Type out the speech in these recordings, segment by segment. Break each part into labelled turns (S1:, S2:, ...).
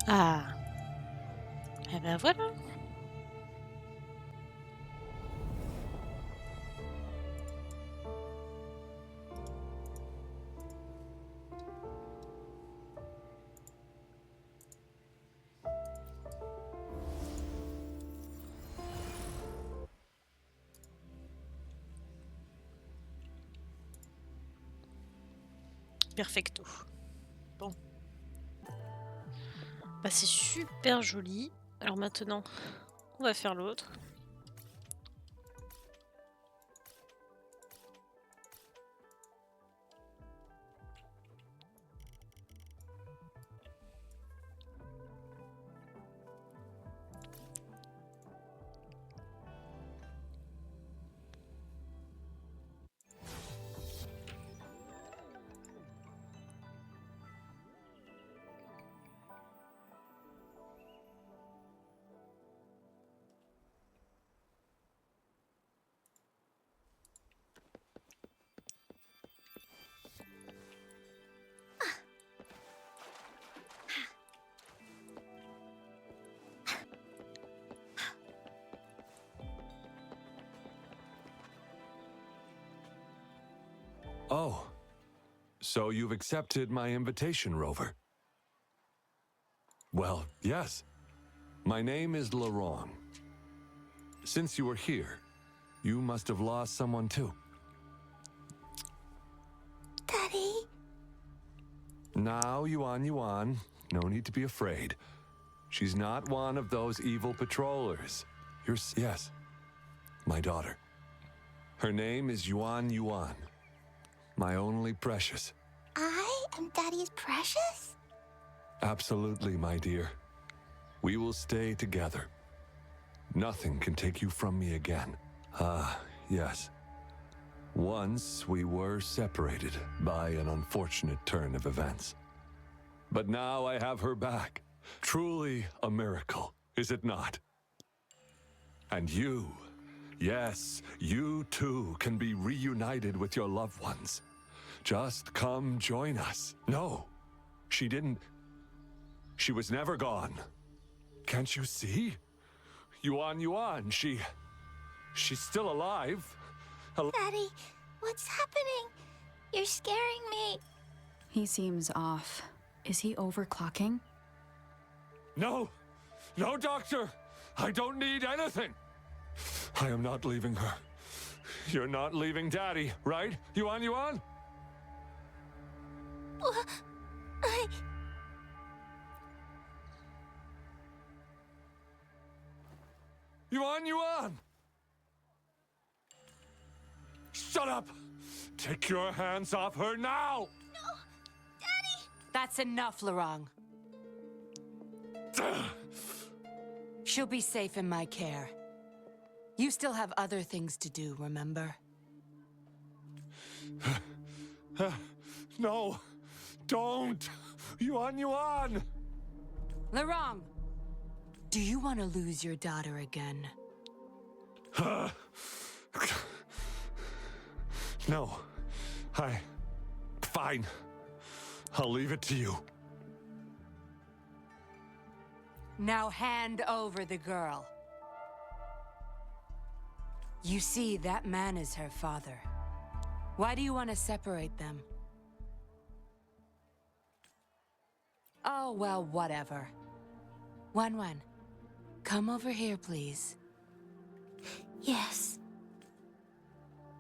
S1: Ah, et ben voilà. Perfecto. Bon. Bah, c'est super joli. Alors maintenant, on va faire l'autre.
S2: Oh, so you've accepted my invitation, Rover? Well, yes. My name is Laurent. Since you were here, you must have lost someone too.
S3: Daddy?
S2: Now, Yuan, no need to be afraid. She's not one of those evil patrollers. Yes, my daughter. Her name is Yuan, my only precious.
S3: I am Daddy's precious?
S2: Absolutely, my dear. We will stay together. Nothing can take you from me again. Ah, yes. Once we were separated by an unfortunate turn of events. But now I have her back. Truly a miracle, is it not? And you, yes, you too can be reunited with your loved ones. Just come join us. No, she didn't. She was never gone. Can't you see? Yuan, she's still alive.
S3: Daddy, what's happening? You're scaring me.
S4: He seems off. Is he overclocking?
S2: No, doctor. I don't need anything. I am not leaving her. You're not leaving Daddy, right? Yuan? Yuan! Shut up! Take your hands off her now!
S3: No! Daddy!
S5: That's enough, Laurent. She'll be safe in my care. You still have other things to do, remember?
S2: No! Don't! Yuan!
S5: Laurent! Do you want to lose your daughter again?
S2: No. Fine. I'll leave it to you.
S5: Now hand over the girl. You see, that man is her father. Why do you want to separate them? Oh, well, whatever. Wan, come over here, please.
S3: Yes.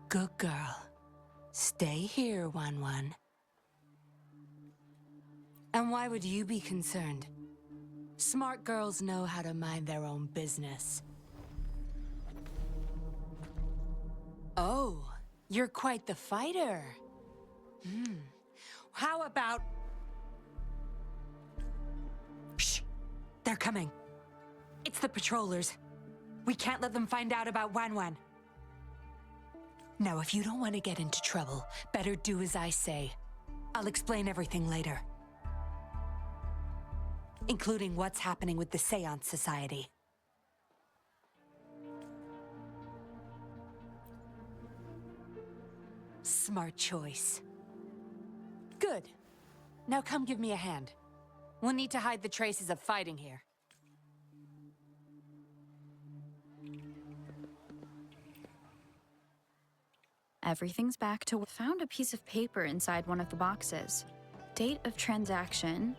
S5: Good girl. Stay here, Wan. And why would you be concerned? Smart girls know how to mind their own business. Oh, you're quite the fighter. How about... Shh! They're coming. It's the patrollers. We can't let them find out about Wan. Now, if you don't want to get into trouble, better do as I say. I'll explain everything later. Including what's happening with the Seance Society. smart choice. Good. Now come give me a hand. We'll need to hide the traces of fighting here.
S4: Everything's back to... Found a piece of paper inside one of the boxes. Date of transaction.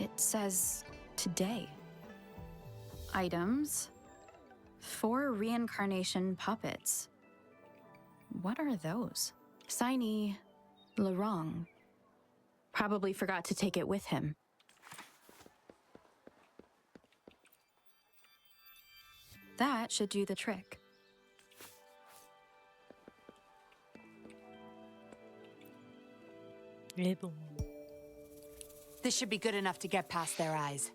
S4: It says today. Items. 4 reincarnation puppets. What are those? Signee, Laurent. Probably forgot to take it with him. That should do the trick.
S1: Mais bon.
S5: This should be good enough to get past their eyes.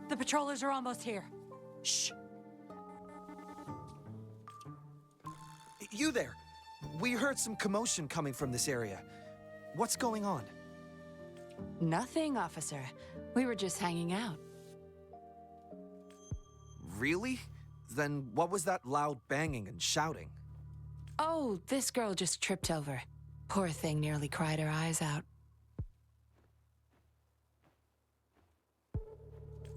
S5: The patrollers are almost here. Shh.
S6: You there! We heard some commotion coming from this area. What's going on?
S5: Nothing, officer. We were just hanging out.
S6: Really? Then what was that loud banging and shouting?
S5: Oh, this girl just tripped over. Poor thing nearly cried her eyes out.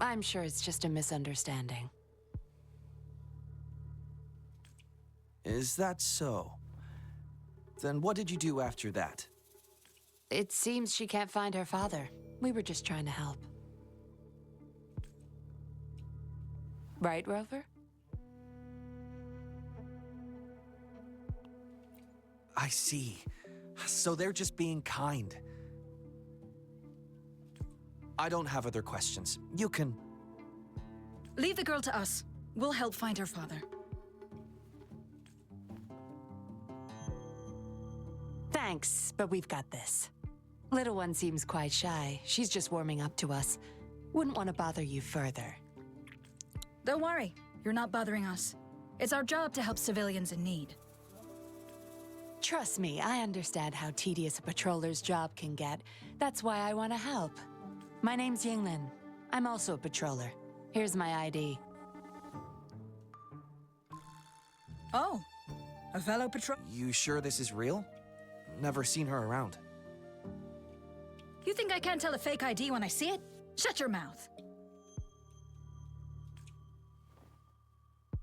S5: I'm sure it's just a misunderstanding.
S6: Is that so? Then what did you do after that?
S5: It seems she can't find her father. We were just trying to help. Right, Rover?
S6: I see. So they're just being kind. I don't have other questions. You can...
S7: Leave the girl to us. We'll help find her father.
S5: Thanks, but we've got this. Little one seems quite shy. She's just warming up to us. Wouldn't want to bother you further.
S7: Don't worry. You're not bothering us. It's our job to help civilians in need.
S5: Trust me, I understand how tedious a patroller's job can get. That's why I want to help. My name's Yinglin. I'm also a patroller. Here's my ID.
S7: Oh, a fellow patrol...
S6: You sure this is real? Never seen her around.
S7: You think I can't tell a fake ID when I see it? Shut your mouth.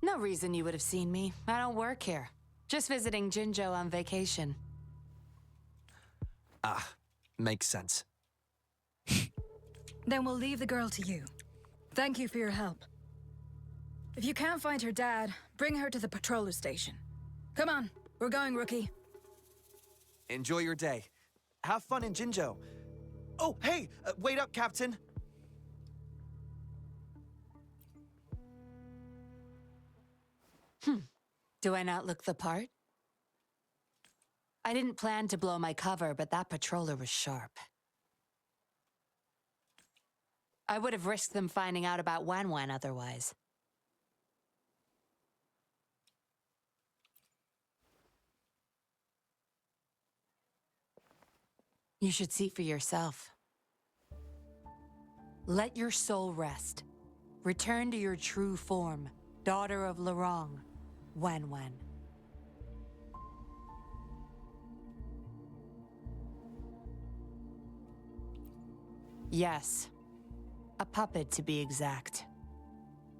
S5: No reason you would have seen me. I don't work here. Just visiting Jinzhou on vacation.
S6: Ah, makes sense.
S7: Then we'll leave the girl to you. Thank you for your help. If you can't find her dad, bring her to the patroller station. Come on, we're going, rookie.
S6: Enjoy your day. Have fun in Jinzhou. Oh, hey! Wait up, Captain!
S5: Do I not look the part? I didn't plan to blow my cover, but that patroller was sharp. I would have risked them finding out about Wan Wan otherwise. You should see for yourself. Let your soul rest. Return to your true form, daughter of Laurent, Wan Wan. Yes, a puppet to be exact.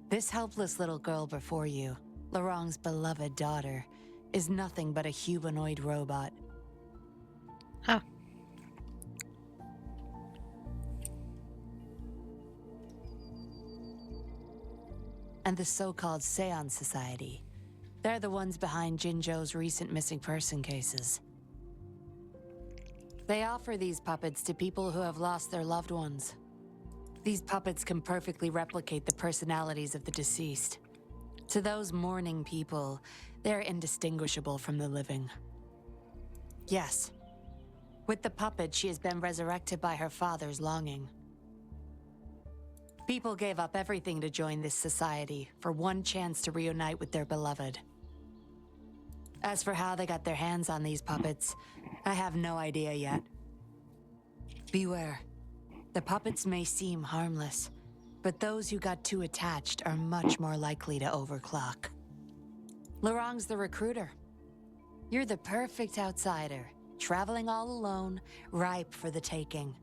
S5: This helpless little girl before you, Laurent's beloved daughter, is nothing but a humanoid robot.
S1: Ah.
S5: And the so-called Seance Society. They're the ones behind Jinzhou's recent missing person cases. They offer these puppets to people who have lost their loved ones. These puppets can perfectly replicate the personalities of the deceased. To those mourning people, they're indistinguishable from the living. Yes, with the puppet, she has been resurrected by her father's longing. People gave up everything to join this society for one chance to reunite with their beloved. As for how they got their hands on these puppets, I have no idea yet. Beware. The puppets may seem harmless, But those who got too attached are much more likely to overclock. Laurent's the recruiter. You're the perfect outsider, traveling all alone, ripe for the taking.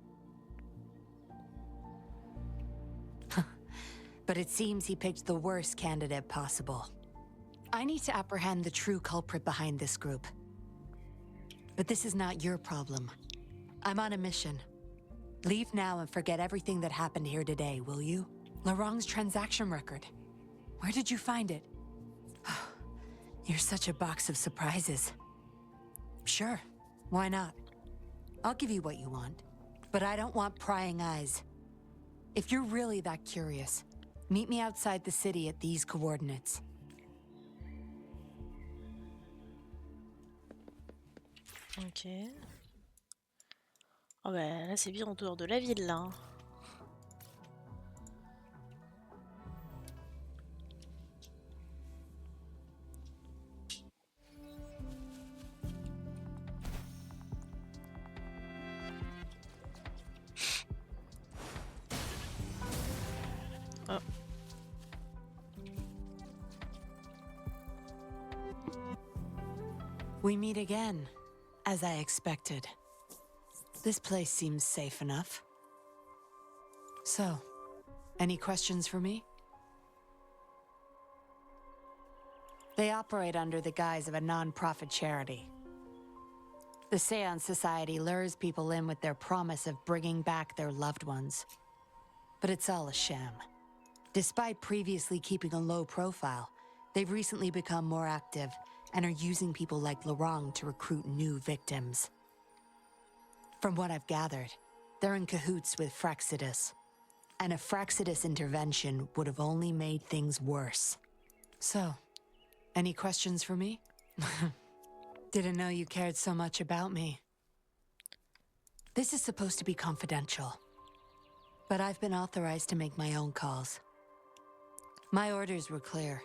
S5: But it seems he picked the worst candidate possible. I need to apprehend the true culprit behind this group. But this is not your problem. I'm on a mission. Leave now and forget everything that happened here today, will you? Laurent's transaction record. Where did you find it? You're such a box of surprises. Sure, why not? I'll give you what you want, but I don't want prying eyes. If you're really that curious, meet me outside the city at these coordinates.
S1: Ok. Oh bah là c'est bien en dehors de la ville là. Hein. Oh.
S5: We meet again, as I expected. This place seems safe enough. So, any questions for me? They operate under the guise of a non-profit charity. The Seance Society lures people in with their promise of bringing back their loved ones. But it's all a sham. Despite previously keeping a low profile, they've recently become more active and are using people like Laurent to recruit new victims. From what I've gathered, they're in cahoots with Fraxidus. And a Fraxidus intervention would have only made things worse. So, any questions for me? Didn't know you cared so much about me. This is supposed to be confidential. But I've been authorized to make my own calls. My orders were clear.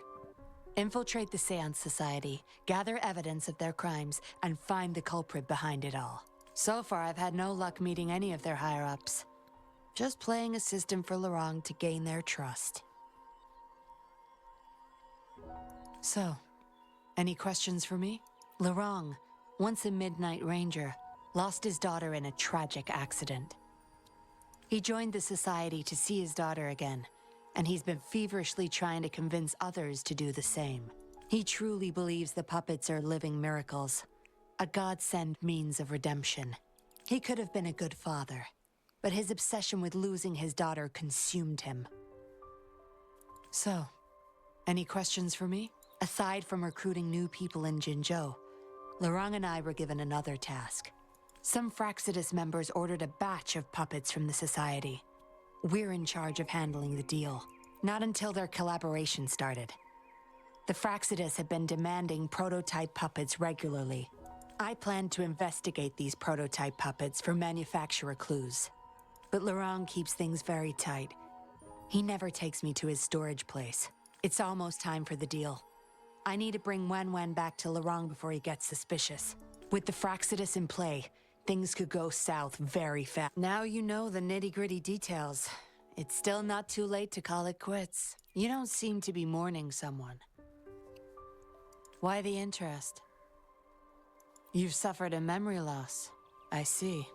S5: Infiltrate the Seance Society, gather evidence of their crimes, and find the culprit behind it all. So far, I've had no luck meeting any of their higher-ups. Just playing a system for Laurent to gain their trust. So, any questions for me? Laurent, once a Midnight Ranger, lost his daughter in a tragic accident. He joined the Society to see his daughter again, and he's been feverishly trying to convince others to do the same. He truly believes the puppets are living miracles, a godsend means of redemption. He could have been a good father, but his obsession with losing his daughter consumed him. So, any questions for me? Aside from recruiting new people in Jinzhou, Laurent and I were given another task. Some Fraxidus members ordered a batch of puppets from the Society. We're in charge of handling the deal. Not until their collaboration started. The Fraxidus have been demanding prototype puppets regularly. I plan to investigate these prototype puppets for manufacturer clues. But Laurent keeps things very tight. He never takes me to his storage place. It's almost time for the deal. I need to bring Wen back to Laurent before he gets suspicious. With the Fraxidus in play, things could go south very fast. Now you know the nitty-gritty details. It's still not too late to call it quits. You don't seem to be mourning someone. Why the interest? You've suffered a memory loss. I see.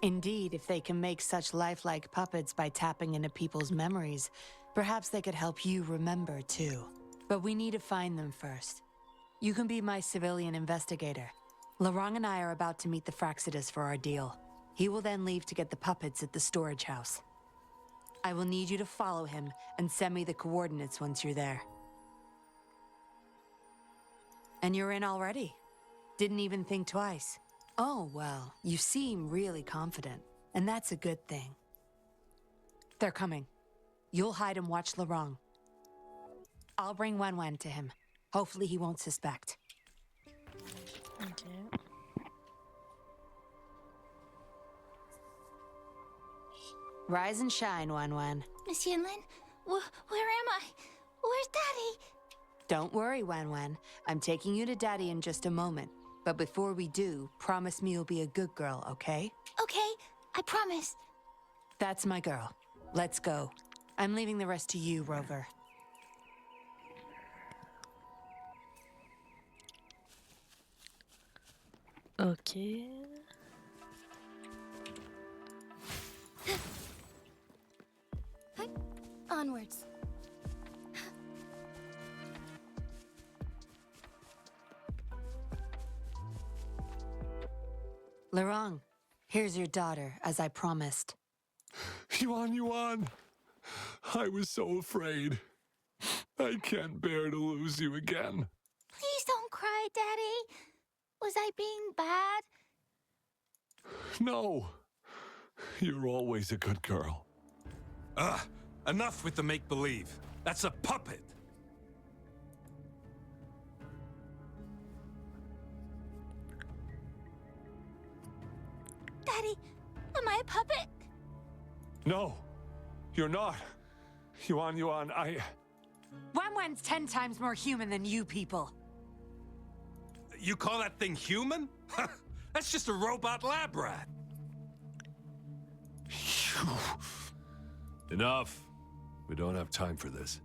S5: Indeed, if they can make such lifelike puppets by tapping into people's memories, perhaps they could help you remember too. But we need to find them first. You can be my civilian investigator. Laurent and I are about to meet the Fraxidus for our deal. He will then leave to get the puppets at the storage house. I will need you to follow him and send me the coordinates once you're there. And you're in already? Didn't even think twice. Oh, well, you seem really confident, and that's a good thing. They're coming. You'll hide and watch Laurent. I'll bring Wen to him. Hopefully he won't suspect.
S1: Ok.
S5: Rise and shine, Wen.
S3: Miss Yinlin, where am I? Where's Daddy?
S5: Don't worry, Wen. I'm taking you to Daddy in just a moment. But before we do, promise me you'll be a good girl, okay?
S3: Okay, I promise.
S5: That's my girl. Let's go. I'm leaving the rest to you, Rover.
S1: Ok.
S3: Onwards.
S5: Laurent, here's your daughter, as I promised.
S2: Yuan. I was so afraid. I can't bear to lose you again.
S3: Please don't cry, Daddy. Was I being bad?
S2: No. You're always a good girl.
S8: Enough with the make-believe. That's a puppet.
S3: Daddy, am I a puppet?
S2: No, you're not. Yuan,
S5: Wan's 10 times more human than you people.
S8: You call that thing human? That's just a robot lab rat.
S2: Enough. We don't have time for this.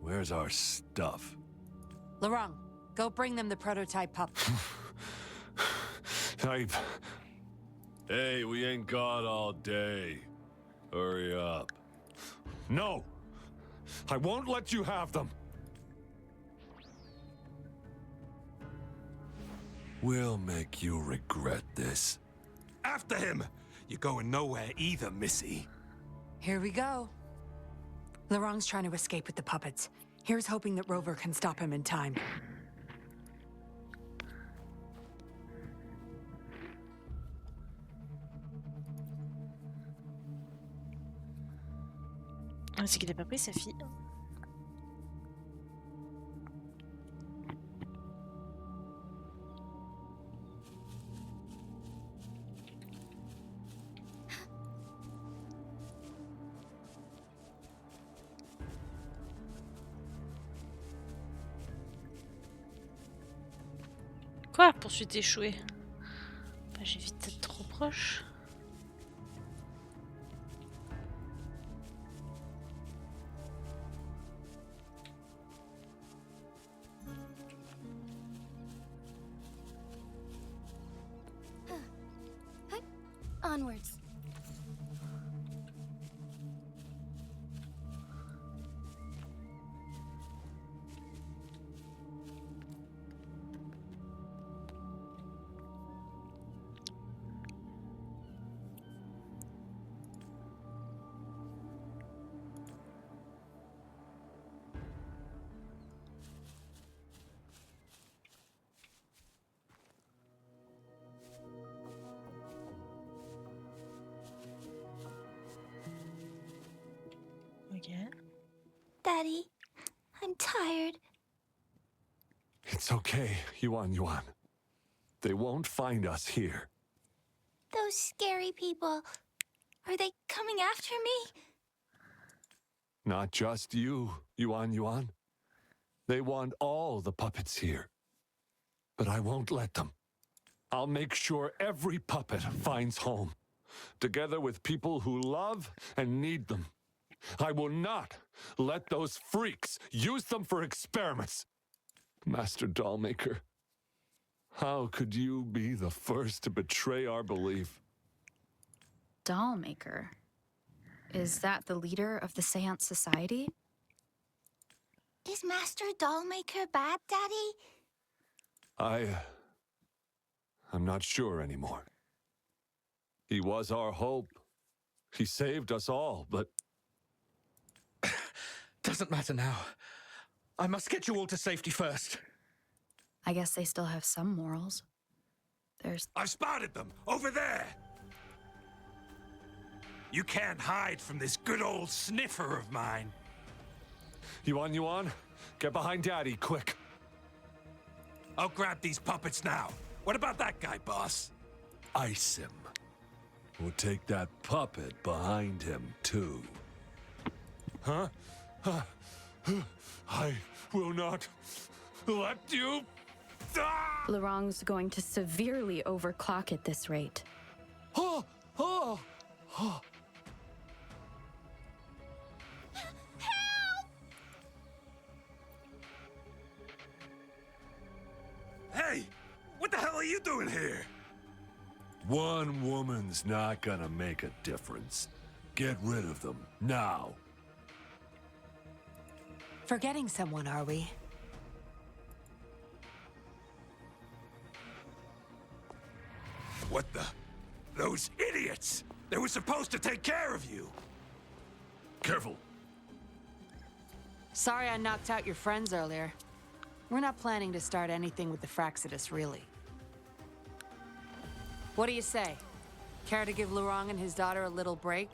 S2: Where's our stuff?
S5: Laurent, go bring them the prototype pup.
S2: Hey, we ain't got all day. Hurry up. No! I won't let you have them! We'll make you regret this.
S8: After him! You're going nowhere either, Missy.
S5: Here we go. Laurent's trying to escape with the puppets. Here's hoping that Rover can stop him in time.
S1: Ah, c'est qu'il a pas pris sa fille. Quoi? Poursuite échouée. Bah, j'ai vite d'être trop proche.
S3: Onwards.
S1: Ok.
S3: Daddy, I'm tired.
S2: It's okay, Yuan. They won't find us here.
S3: Those scary people. Are they coming after me?
S2: Not just you, Yuan. They want all the puppets here. But I won't let them. I'll make sure every puppet finds home, together with people who love and need them. I will not let those freaks use them for experiments. Master Dollmaker, how could you be the first to betray our belief?
S4: Dollmaker? Is that the leader of the Seance Society?
S3: Is Master Dollmaker bad, Daddy?
S2: I'm not sure anymore. He was our hope. He saved us all, but...
S6: Doesn't matter now. I must get you all to safety first.
S4: I guess they still have some morals. There's...
S8: I've spotted them! Over there! You can't hide from this good old sniffer of mine.
S2: Yuan, get behind Daddy, quick.
S8: I'll grab these puppets now. What about that guy, boss?
S2: Ice him. We'll take that puppet behind him, too. Huh? I will not let you...
S4: Laurent's going to severely overclock at this rate.
S8: doing here?
S2: One woman's not gonna make a difference. Get rid of them, now.
S5: Forgetting someone, are we?
S8: What the? Those idiots! They were supposed to take care of you!
S2: Careful.
S5: Sorry I knocked out your friends earlier. We're not planning to start anything with the Fraxidus, really. What do you say? Care to give Lurong and his daughter a little break?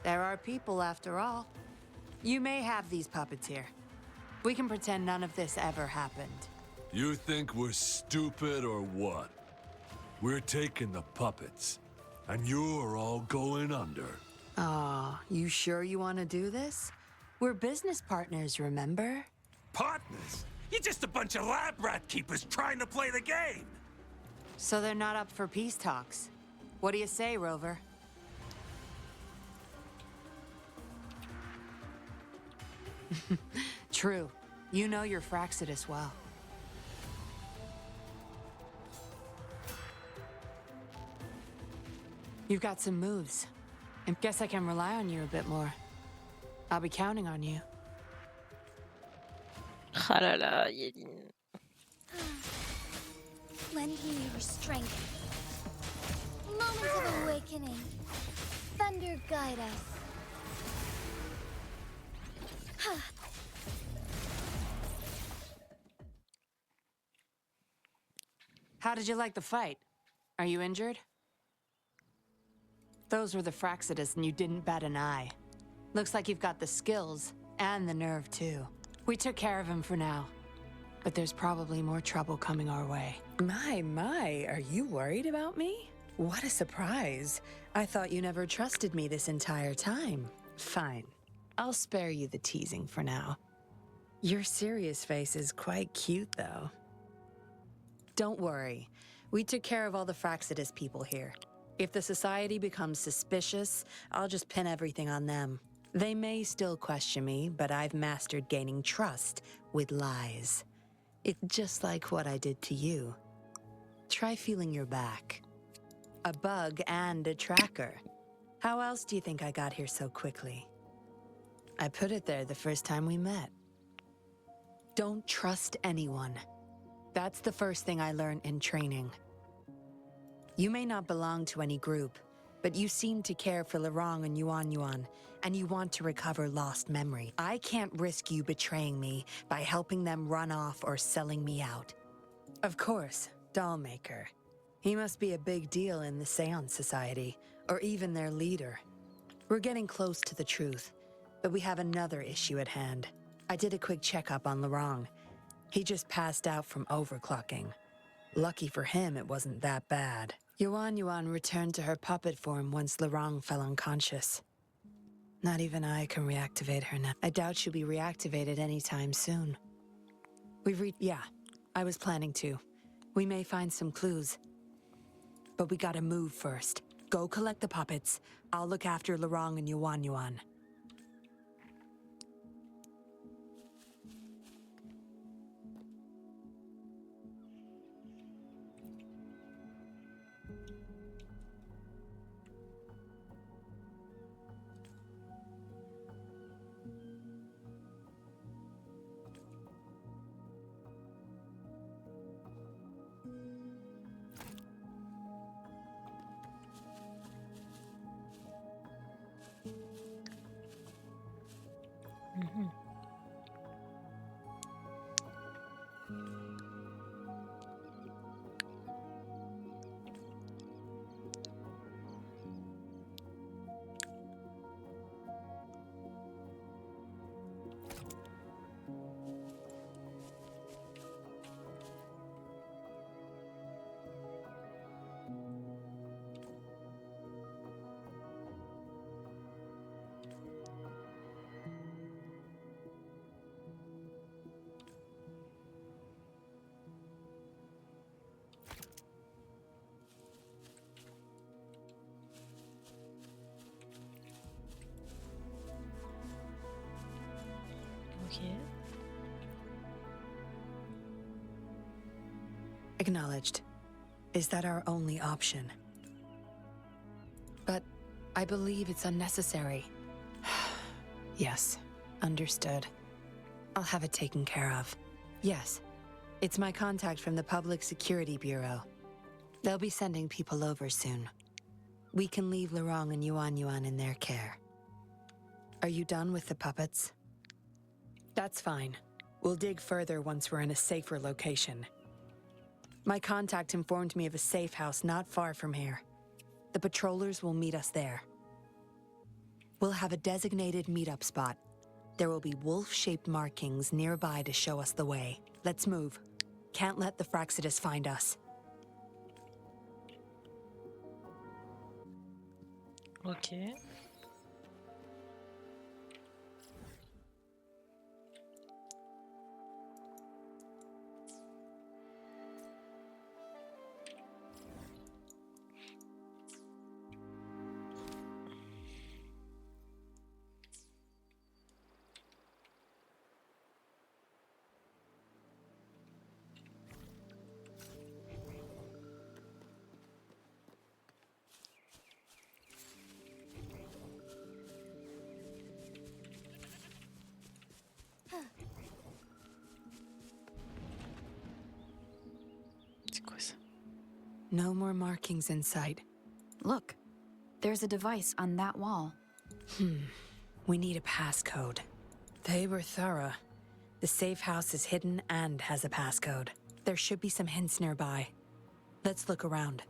S5: There are people, after all. You may have these puppets here. We can pretend none of this ever happened.
S2: You think we're stupid or what? We're taking the puppets, and you're all going under.
S5: Aw, you sure you want to do this? We're business partners, remember?
S8: Partners? You're just a bunch of lab rat keepers trying to play the game!
S5: So they're not up for peace talks. What do you say, Rover? True. You know your Fraxidus well. You've got some moves. I guess I can rely on you a bit more. I'll be counting on you.
S1: Ah là là, Yéline.
S3: Lend me your strength. Moments of awakening. Thunder guide us.
S5: How did you like the fight? Are you injured? Those were the Fraxidus and you didn't bat an eye. Looks like you've got the skills and the nerve too. We took care of him for now, but there's probably more trouble coming our way.
S9: My, are you worried about me? What a surprise. I thought you never trusted me this entire time. Fine. I'll spare you the teasing for now. Your serious face is quite cute, though. Don't worry. We took care of all the Fraxidus people here. If the Society becomes suspicious, I'll just pin everything on them. They may still question me, but I've mastered gaining trust with lies. It's just like what I did to you. Try feeling your back. A bug and a tracker. How else do you think I got here so quickly? I put it there the first time we met. Don't trust anyone. That's the first thing I learned in training. You may not belong to any group, but you seem to care for Lurong and Yuan, and you want to recover lost memory. I can't risk you betraying me by helping them run off or selling me out. Of course, Dollmaker. He must be a big deal in the Seance Society, or even their leader. We're getting close to the truth, but we have another issue at hand. I did a quick checkup on Lurong. He just passed out from overclocking. Lucky for him, it wasn't that bad. Yuan returned to her puppet form once Lurong fell unconscious. Not even I can reactivate her now. I doubt she'll be reactivated anytime soon. Yeah, I was planning to. We may find some clues. But we gotta move first. Go collect the puppets. I'll look after Lurong and Yuan.
S1: Ok.
S9: Acknowledged.
S5: Is that our only option? But I believe it's unnecessary. Yes, understood. I'll have it taken care of. Yes, it's my contact from the Public Security Bureau. They'll be sending people over soon. We can leave Lorong and Yuan Yuan in their care. Are you done with the puppets? That's fine. We'll dig further once we're in a safer location. My contact informed me of a safe house not far from here. The patrollers will meet us there. We'll have a designated meetup spot. There will be wolf-shaped markings nearby to show us the way. Let's move. Can't let the Fraxidus find us.
S1: Ok. C'est quoi ça?
S5: No more markings in sight.
S4: Look, there's a device on that wall.
S5: We need a passcode. They were thorough. The safe house is hidden and has a passcode. There should be some hints nearby. Let's look around.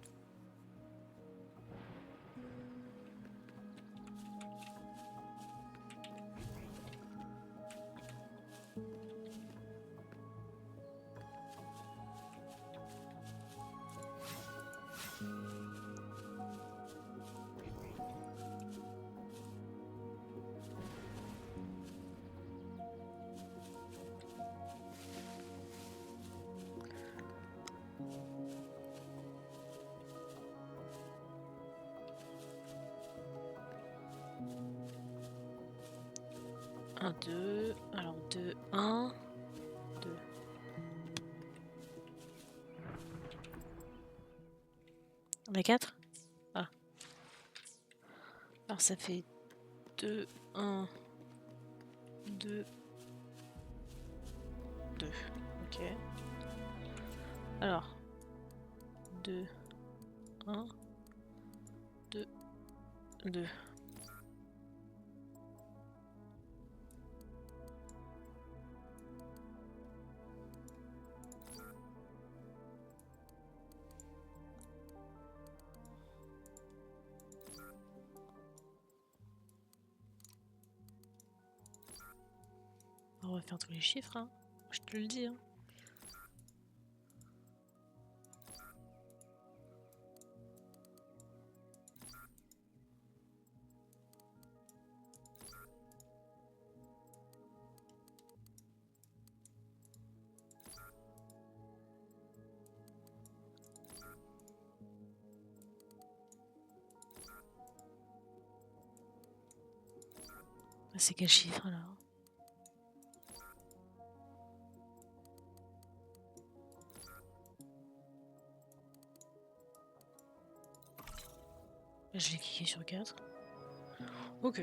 S1: Un, deux. Alors, 2, 1, 2. On a 4? Ah. Alors, ça fait 2, 1, 2, 2. Ok. Alors, 2, 1, 2, 2. On va faire tous les chiffres, hein. Je te le dis, hein. C'est quel chiffre alors? Je vais cliquer sur 4. Ok.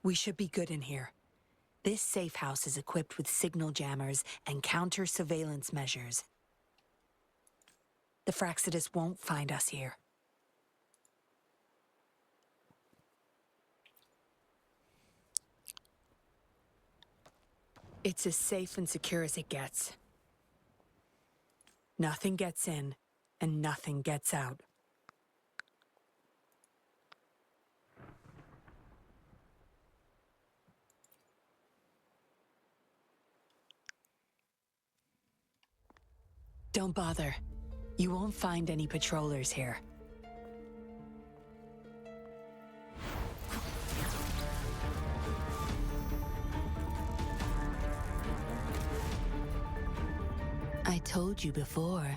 S5: We should be good in here. This safe house is equipped with signal jammers and counter-surveillance measures. The Fraxidus won't find us here. It's as safe and secure as it gets. Nothing gets in, and nothing gets out. Don't bother. You won't find any patrollers here. I told you before.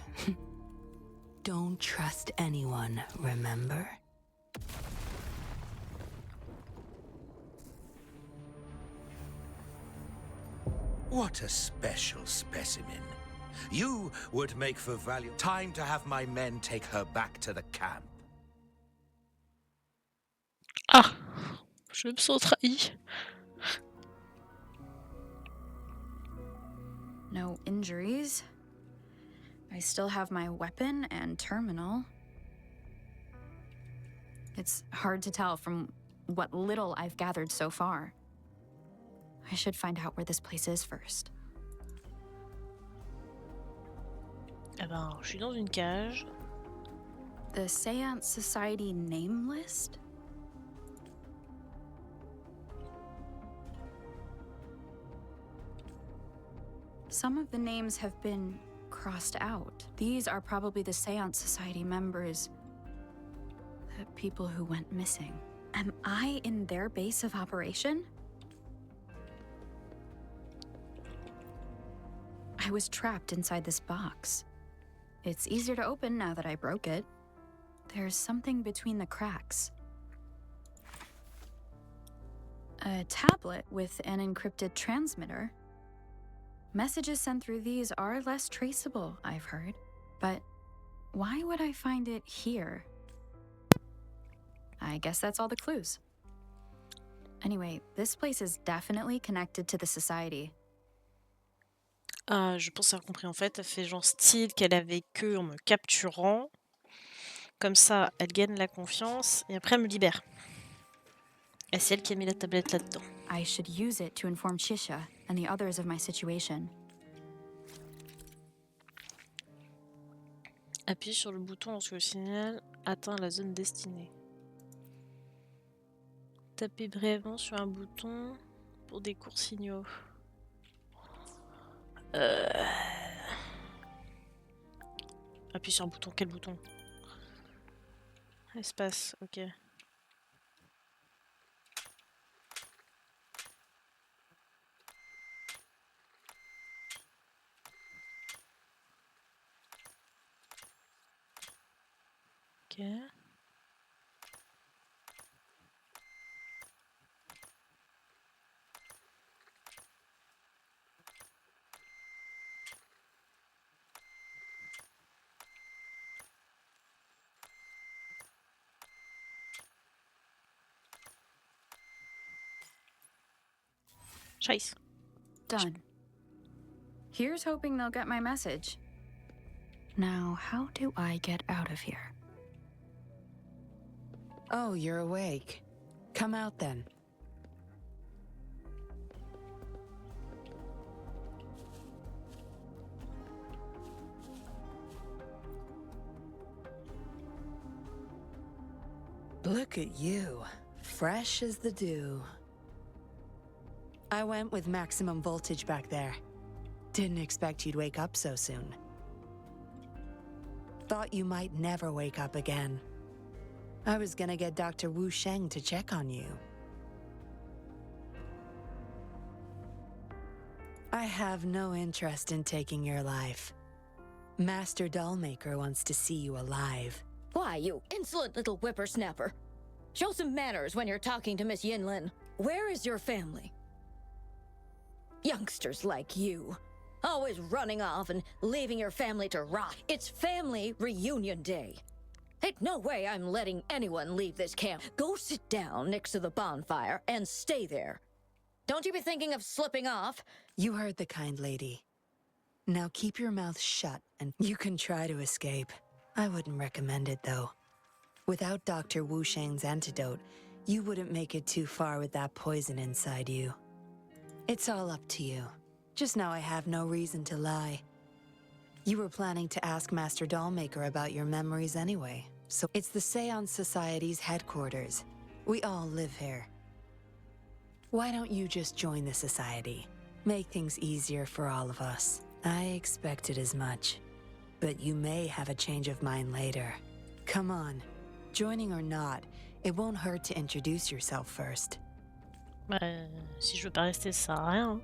S5: don't trust anyone, remember?
S10: What a special specimen. You would make for value. Time to have my men take her back to the camp.
S1: Ah, je me sens trahi.
S4: No injuries. I still have my weapon and terminal. It's hard to tell from what little I've gathered so far. I should find out where this place is first.
S1: Eh ben, je suis dans une cage.
S4: The Seance Society name list? Some of the names have been crossed out. These are probably the Seance Society members. The people who went missing. Am I in their base of operation? I was trapped inside this box. It's easier to open now that I broke it. There's something between the cracks. A tablet with an encrypted transmitter. Messages sent through these are less traceable, I've heard. But why would I find it here? I guess that's all the clues. Anyway, this place is definitely connected to the society.
S1: Je pense avoir compris en fait, elle fait genre style qu'elle a vécu en me capturant. Comme ça, elle gagne la confiance et après elle me libère. Et c'est elle qui a mis la tablette là-dedans.
S4: I should use it to inform Shisha and the others of my situation.
S1: Appuie sur le bouton lorsque le signal atteint la zone destinée. Tapez brièvement sur un bouton pour des courts signaux. Appuie sur un bouton, quel bouton? Espace, ok. Ok. Scheiße.
S4: Done. Here's hoping they'll get my message. Now, how do I get out of here?
S5: Oh, you're awake. Come out then. Look at you, fresh as the dew. I went with maximum voltage back there. Didn't expect you'd wake up so soon. Thought you might never wake up again. I was gonna get Dr. Wu Sheng to check on you. I have no interest in taking your life. Master Dollmaker wants to see you alive.
S11: Why, you insolent little whippersnapper. Show some manners when you're talking to Miss Yinlin. Where is your family? Youngsters like you. Always running off and leaving your family to rot. It's family reunion day. Ain't no way I'm letting anyone leave this camp. Go sit down next to the bonfire and stay there. Don't you be thinking of slipping off.
S5: You heard the kind lady. Now keep your mouth shut and you can try to escape. I wouldn't recommend it though. Without Dr. Wu Sheng's antidote, you wouldn't make it too far with that poison inside you. It's all up to you. Just now I have no reason to lie. You were planning to ask Master Dollmaker about your memories anyway, so it's the Seance Society's headquarters. We all live here. Why don't you just join the society? Make things easier for all of us. I expected as much. But you may have a change of mind later. Come on. Joining or not, it won't hurt to introduce yourself first.
S1: Si je veux pas rester, ça sert à rien.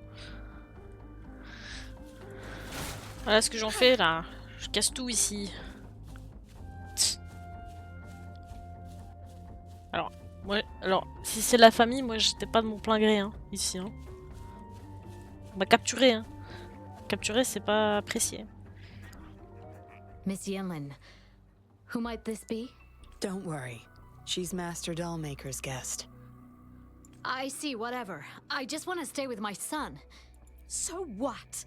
S1: Voilà ce que j'en fais là. Je casse tout ici. Alors, si c'est la famille, moi j'étais pas de mon plein gré, hein, ici. Hein. On m'a capturé, hein. Capturer, c'est pas apprécié.
S12: Miss Yenlin, who might this be?
S9: Don't worry. She's Master Dollmaker's guest.
S12: I see, whatever. I just want to stay with my son. So what?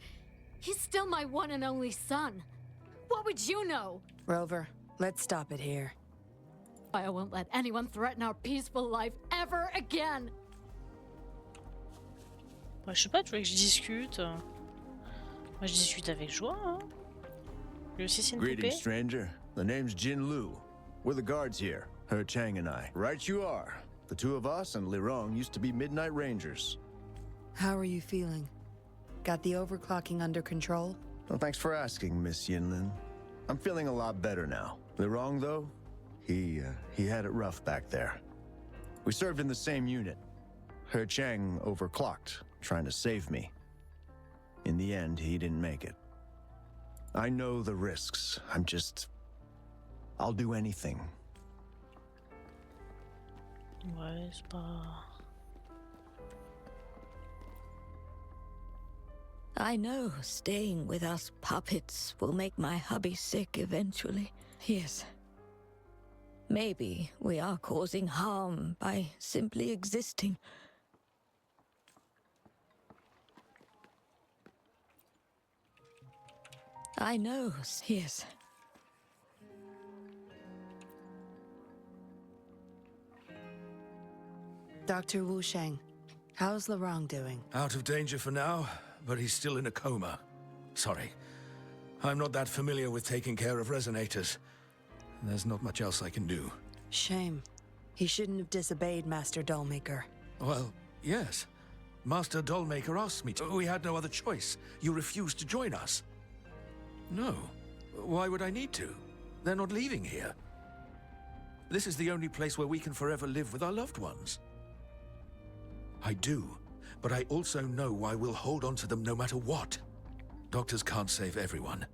S12: He's still my one and only son. What would you know?
S9: Rover, let's stop it here.
S12: I won't let anyone threaten our peaceful life ever again.
S1: Bah, je sais pas, tu veux que je discute? Moi je discute avec joie. Hein. Lui aussi c'est une poupée.
S13: Greetings, stranger. The name's Jin Lu. We're the guards here, Her Chang and I. Right you are. The two of us and Lirong used to be Midnight Rangers.
S9: How are you feeling? Got the overclocking under control?
S13: Well, thanks for asking, Miss Yinlin. I'm feeling a lot better now. Lirong, though, he had it rough back there. We served in the same unit. Her Chang overclocked, trying to save me. In the end, he didn't make it. I know the risks. I'll do anything.
S1: Ouais, c'est pas...
S11: I know staying with us puppets will make my hubby sick eventually. Yes. Maybe we are causing harm by simply existing. I know, yes.
S9: Dr. Wu Sheng, how's Lirong doing?
S10: Out of danger for now, but he's still in a coma. Sorry. I'm not that familiar with taking care of resonators. There's not much else I can do.
S9: Shame. He shouldn't have disobeyed Master Dollmaker.
S10: Well, yes. Master Dollmaker asked me to. We had no other choice. You refused to join us. No. Why would I need to? They're not leaving here. This is the only place where we can forever live with our loved ones. I do, but I also know I will hold on to them no matter what. Doctors can't save everyone.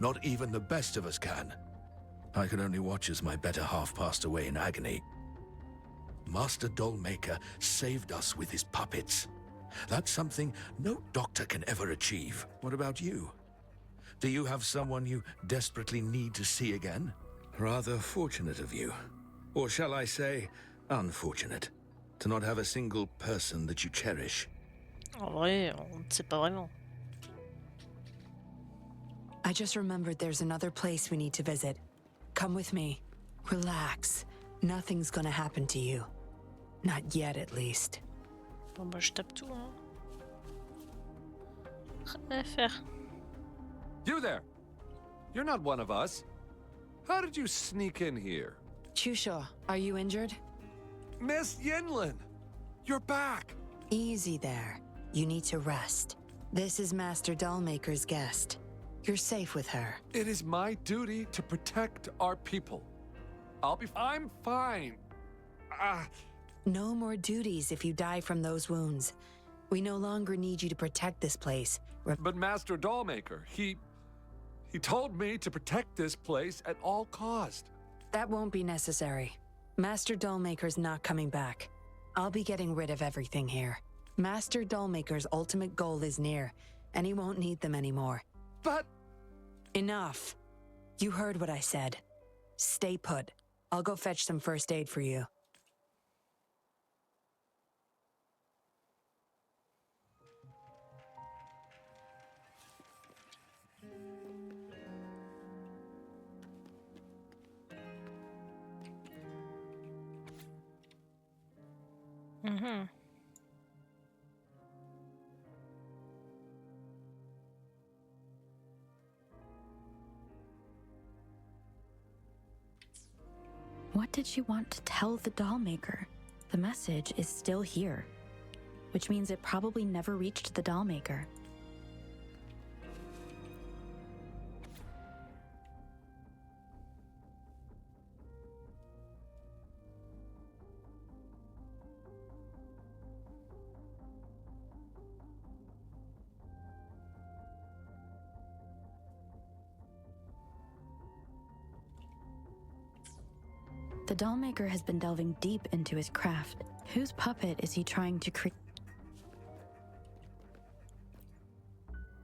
S10: Not even the best of us can. I could only watch as my better half passed away in agony. Master Dollmaker saved us with his puppets. That's something no doctor can ever achieve. What about you? Do you have someone you desperately need to see again? Rather fortunate of you. Or shall I say, unfortunate. To not have a single person that you cherish.
S1: En vrai, on ne sait pas vraiment.
S9: I just remembered there's another place we need to visit. Come with me. Relax. Nothing's gonna happen to you. Not yet, at least.
S1: Bon bah je tape tout, hein. Rien à faire.
S2: You there! You're not one of us. How did you sneak in here?
S9: Chusha, are you injured?
S2: Miss Yinlin! You're back!
S9: Easy there. You need to rest. This is Master Dollmaker's guest. You're safe with her.
S2: It is my duty to protect our people. I'm fine.
S9: No more duties if you die from those wounds. We no longer need you to protect this place.
S2: But Master Dollmaker, he told me to protect this place at all cost.
S9: That won't be necessary. Master Dollmaker's not coming back. I'll be getting rid of everything here. Master Dollmaker's ultimate goal is near, and he won't need them anymore.
S2: But...
S9: Enough. You heard what I said. Stay put. I'll go fetch some first aid for you.
S1: Mhm.
S4: What did she want to tell the dollmaker? The message is still here, which means it probably never reached the dollmaker. The dollmaker has been delving deep into his craft. Whose puppet is he trying to create?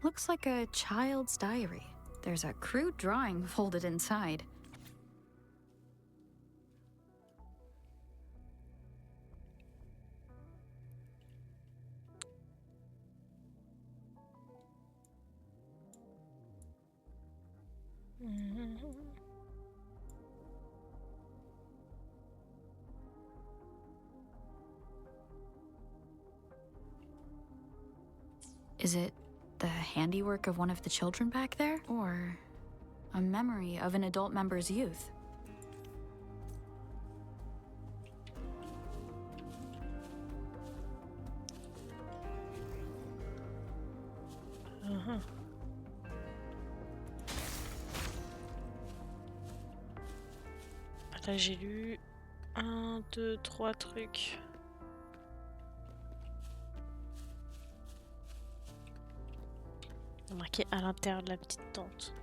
S4: Looks like a child's diary. There's a crude drawing folded inside. Is it the handiwork of one of the children back there? Or a memory of an adult member's youth?
S1: Là, j'ai lu 1, 2, 3 trucs. Il y a marqué à l'intérieur de la petite tente.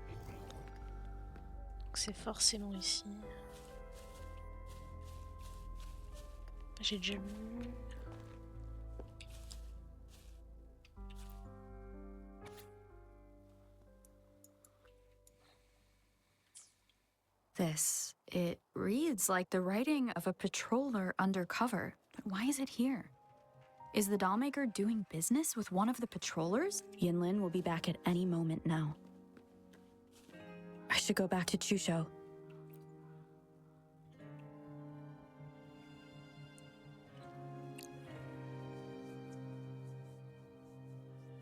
S1: Donc c'est forcément ici. J'ai déjà lu.
S4: It reads like the writing of a patroller undercover. But why is it here? Is the dollmaker doing business with one of the patrollers? Yinlin will be back at any moment now. I should go back to Chusho.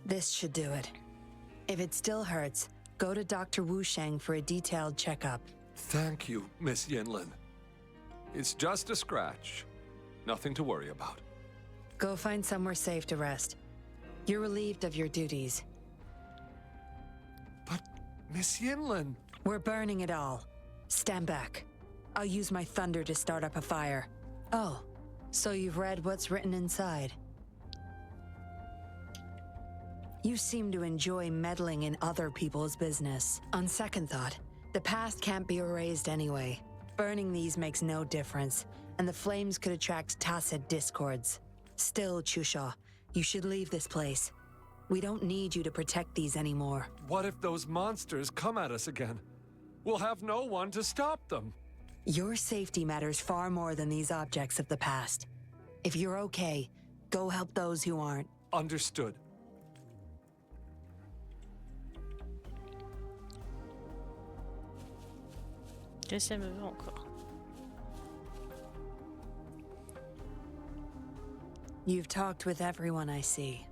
S9: This should do it. If it still hurts, go to Dr. Wu Sheng for a detailed checkup.
S2: Thank you, Miss Yinlin. It's just a scratch. Nothing to worry about.
S9: Go find somewhere safe to rest. You're relieved of your duties.
S2: But, Miss Yinlin...
S9: We're burning it all. Stand back. I'll use my thunder to start up a fire. Oh, so you've read what's written inside. You seem to enjoy meddling in other people's business. On second thought, the past can't be erased anyway. Burning these makes no difference, and the flames could attract tacit discords. Still, Chusha, you should leave this place. We don't need you to protect these anymore.
S2: What if those monsters come at us again? We'll have no one to stop them.
S9: Your safety matters far more than these objects of the past. If you're okay, go help those who aren't.
S2: Understood.
S1: Ça me veut encore.
S9: You've talked with everyone I see.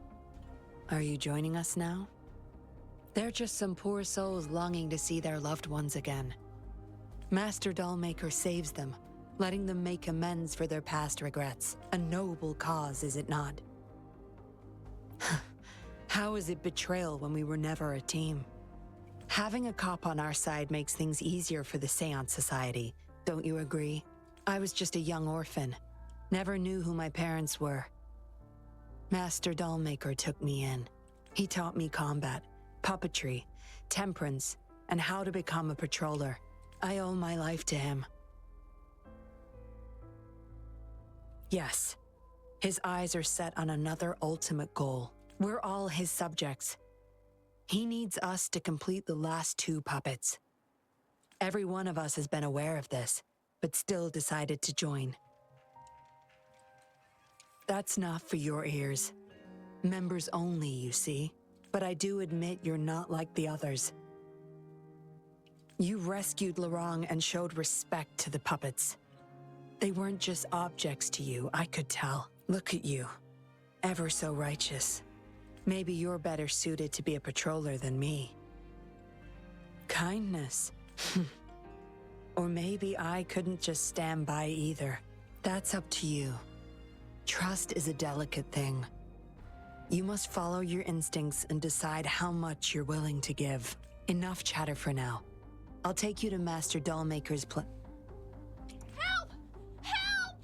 S9: Are you joining us now? They're just some poor souls longing to see their loved ones again. Master Dollmaker saves them, letting them make amends for their past regrets. A noble cause, is it not? How is it betrayal when we were never a team? Having a cop on our side makes things easier for the Seance Society, don't you agree? I was just a young orphan. Never knew who my parents were. Master Dollmaker took me in. He taught me combat, puppetry, temperance, and how to become a patroller. I owe my life to him. Yes, his eyes are set on another ultimate goal. We're all his subjects. He needs us to complete the last 2 puppets. Every one of us has been aware of this, but still decided to join. That's not for your ears. Members only, you see. But I do admit you're not like the others. You rescued Lorang and showed respect to the puppets. They weren't just objects to you, I could tell. Look at you. Ever so righteous. Maybe you're better suited to be a patroller than me. Kindness. Or maybe I couldn't just stand by either. That's up to you. Trust is a delicate thing. You must follow your instincts and decide how much you're willing to give. Enough chatter for now. I'll take you to Master Dollmaker's
S12: Help! Help!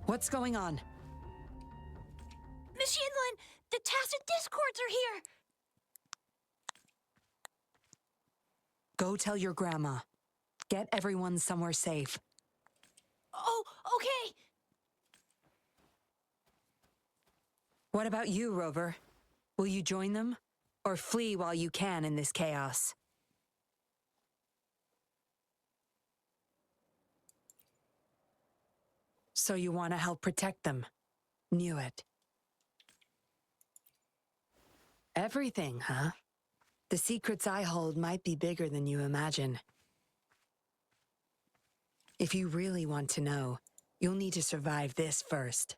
S9: What's going on?
S3: Miss Yinlin, the tacit discords are here!
S5: Go tell your grandma. Get everyone somewhere safe.
S11: Oh, okay!
S5: What about you, Rover? Will you join them? Or flee while you can in this chaos? So you want to help protect them? Knew it. Everything, huh? The secrets I hold might be bigger than you imagine. If you really want to know, you'll need to survive this first.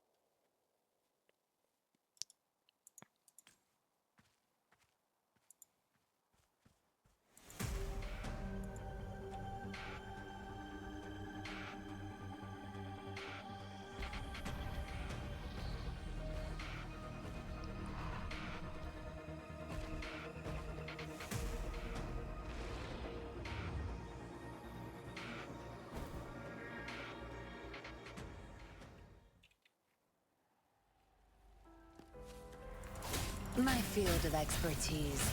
S9: My field of expertise.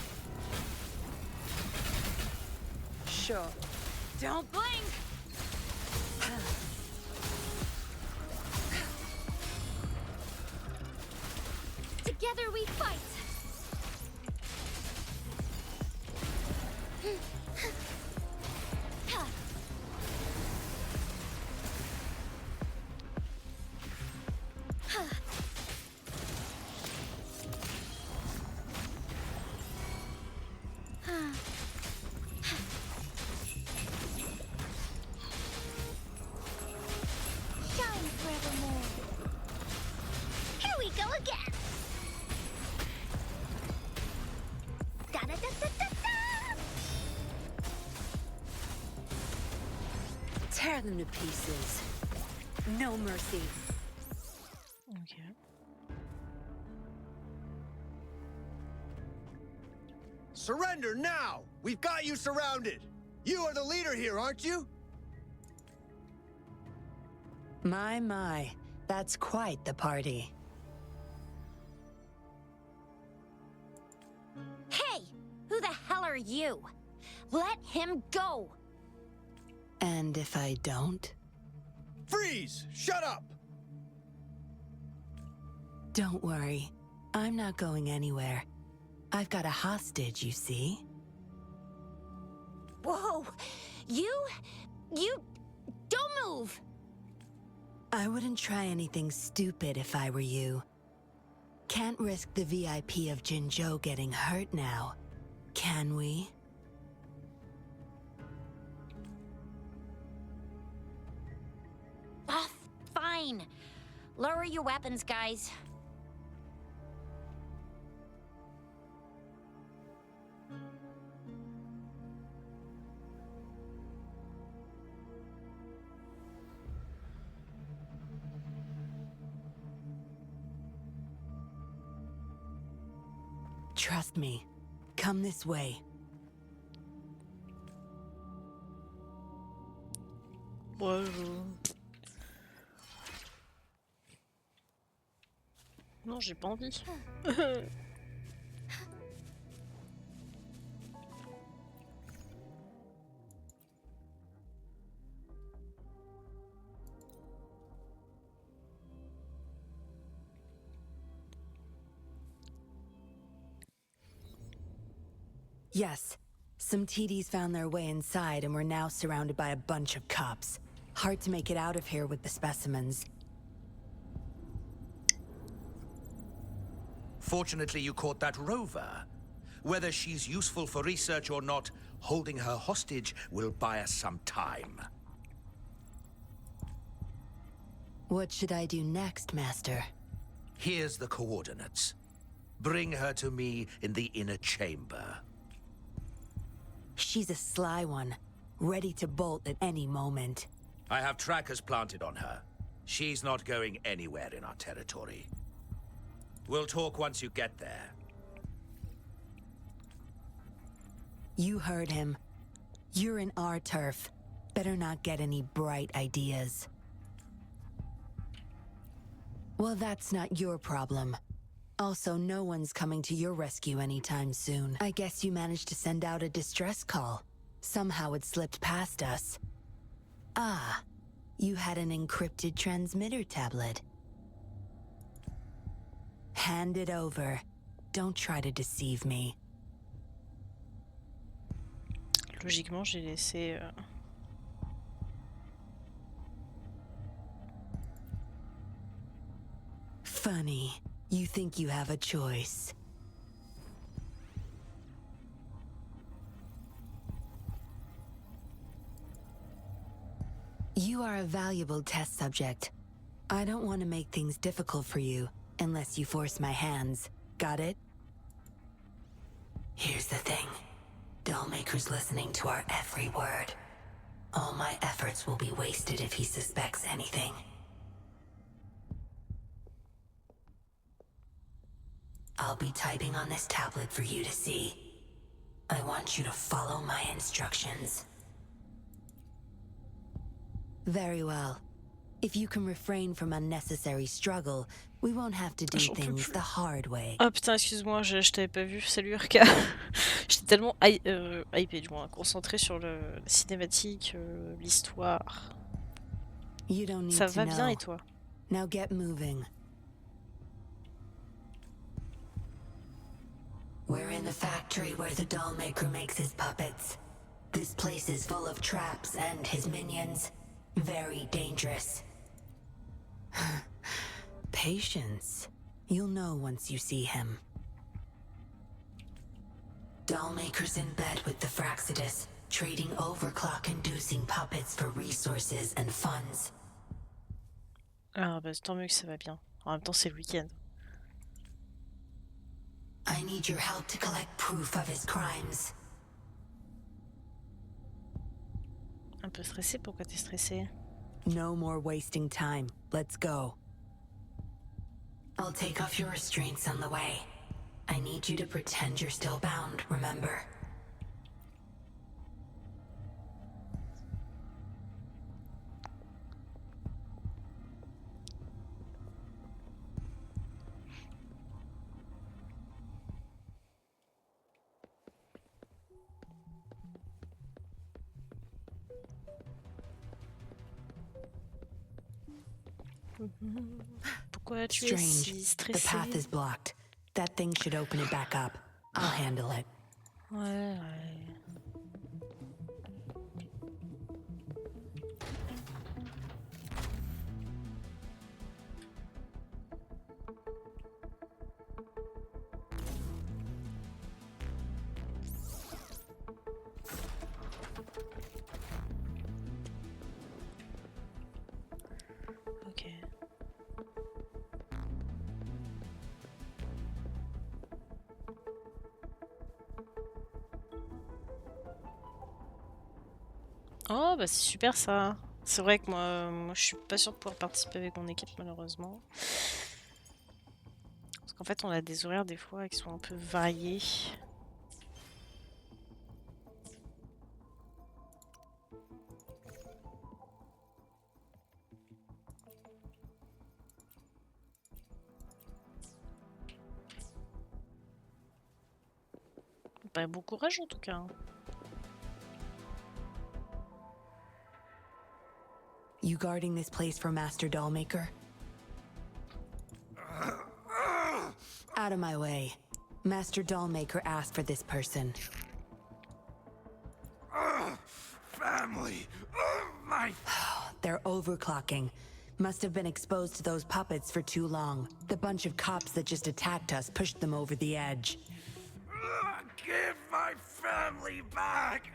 S9: Sure.
S11: Don't blink!
S3: Together we fight! Shine forevermore. Here we go again. Da da da da da da.
S9: Tear them to pieces. No mercy.
S1: Ok.
S13: Surrender now! We've got you surrounded! You are the leader here, aren't you?
S9: My. That's quite the party.
S11: Hey! Who the hell are you? Let him go!
S9: And if I don't?
S13: Freeze! Shut up!
S9: Don't worry. I'm not going anywhere. I've got a hostage, you see?
S11: Whoa! You don't move!
S9: I wouldn't try anything stupid if I were you. Can't risk the VIP of Jinzhou getting hurt now, can we?
S11: Ah, fine. Lower your weapons, guys.
S9: Trust me. Come this way.
S1: Ouais, Non, j'ai pas envie.
S9: Yes. Some TDs found their way inside and we're now surrounded by a bunch of cops. Hard to make it out of here with the specimens.
S10: Fortunately, you caught that rover. Whether she's useful for research or not, holding her hostage will buy us some time.
S9: What should I do next, Master?
S10: Here's the coordinates. Bring her to me in the inner chamber.
S9: She's a sly one, ready to bolt at any moment.
S10: I have trackers planted on her. She's not going anywhere in our territory. We'll talk once you get there.
S9: You heard him. You're in our turf. Better not get any bright ideas. Well, that's not your problem. Also, no one's coming to your rescue anytime soon. I guess you managed to send out a distress call. Somehow it slipped past us. Ah, you had an encrypted transmitter tablet. Hand it over. Don't try to deceive me.
S1: Logiquement, j'ai laissé...
S9: Funny. You think you have a choice. You are a valuable test subject. I don't want to make things difficult for you, unless you force my hands. Got it? Here's the thing. Dollmaker's listening to our every word. All my efforts will be wasted if he suspects anything. I'll be typing on this tablet for you to see. I want you to follow my instructions. Very well. If you can refrain from unnecessary struggle, we won't have to do things the hard way.
S1: Oh putain, excuse-moi, je t'avais pas vu. Salut Urka. J'étais tellement hypée, du moins, concentrée sur la cinématique, l'histoire. Ça va bien et toi?
S9: Now get moving. We're in the factory where the dollmaker makes his puppets. This place is full of traps and his minions. Very dangerous. Patience. You'll know once you see him. Dollmaker's in bed with the Fraxidus, trading overclock-inducing puppets for resources and funds.
S1: Ah bah tant mieux que ça va bien. En même temps, c'est le week-end.
S9: I need your help to collect proof of his crimes.
S1: Un peu stressé? Pourquoi t'es stressé?
S9: No more wasting time. Let's go. I'll take off your restraints on the way. I need you to pretend you're still bound, remember?
S1: Pourquoi tu es si stressé?
S9: The path is blocked. That thing should open it back up. I'll handle it.
S1: Ouais. Ok. Oh bah c'est super ça. C'est vrai que moi je suis pas sûre de pouvoir participer avec mon équipe malheureusement. Parce qu'en fait on a des horaires des fois qui sont un peu variés. Bah bon courage en tout cas.
S9: You guarding this place for Master Dollmaker? Out of my way. Master Dollmaker asked for this person.
S8: Family!
S9: They're overclocking. Must have been exposed to those puppets for too long. The bunch of cops that just attacked us pushed them over the edge.
S8: Give my family back!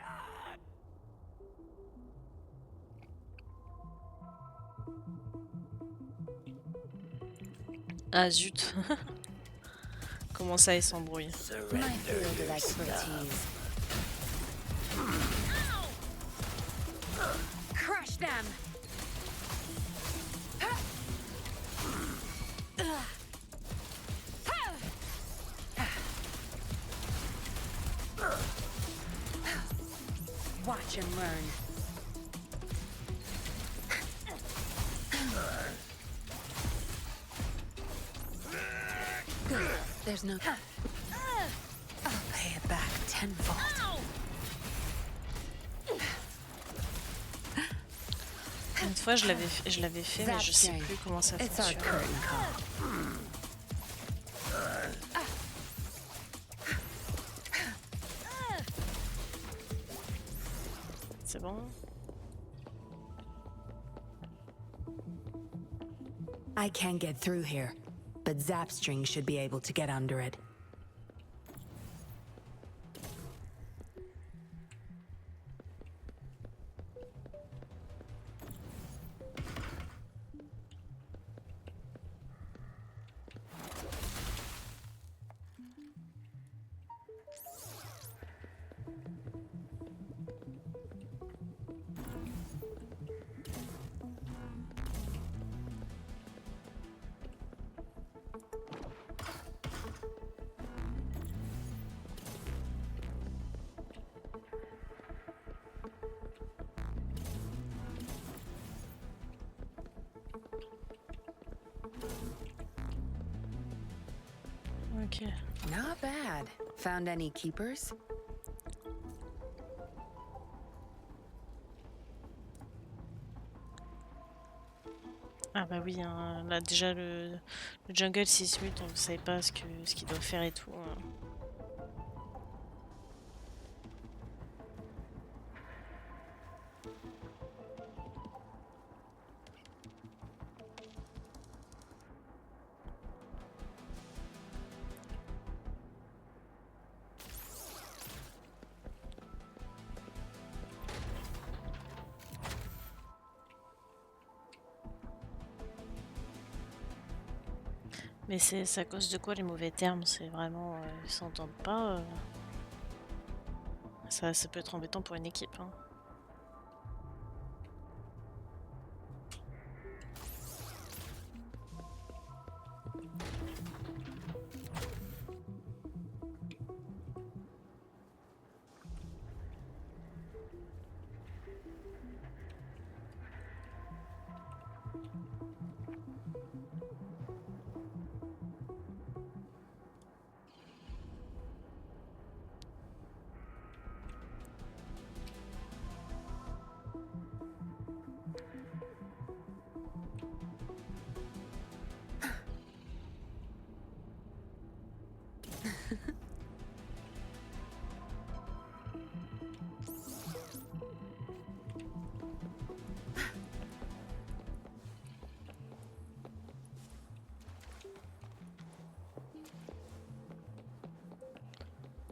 S1: Ah zut. Comment ça il s'embrouille?
S11: My field of expertise. Crush them!
S5: Watch and learn.
S9: There's no... I'll pay it back tenfold.
S1: Une fois, je l'avais fait, mais je sais plus comment ça fonctionne. C'est bon?
S5: I can't get through here, but Zapstring should be able to get under it.
S1: Ok.
S9: Not bad. Found any keepers?
S1: Ah bah oui, hein, là déjà le jungle 6 minutes, on ne savait pas ce qu'il doit faire et tout. Hein. Mais c'est à cause de quoi les mauvais termes? C'est vraiment... ils s'entendent pas. Ça peut être embêtant pour une équipe. Hein.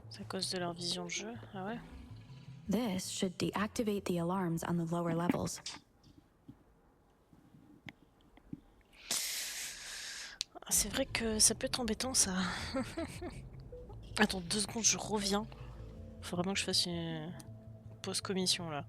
S1: C'est à cause de leur vision de jeu, ah ouais?
S4: This should deactivate the alarms on the lower levels.
S1: C'est vrai que ça peut être embêtant ça. Attends 2 secondes, je reviens. Faut vraiment que je fasse une pause commission là.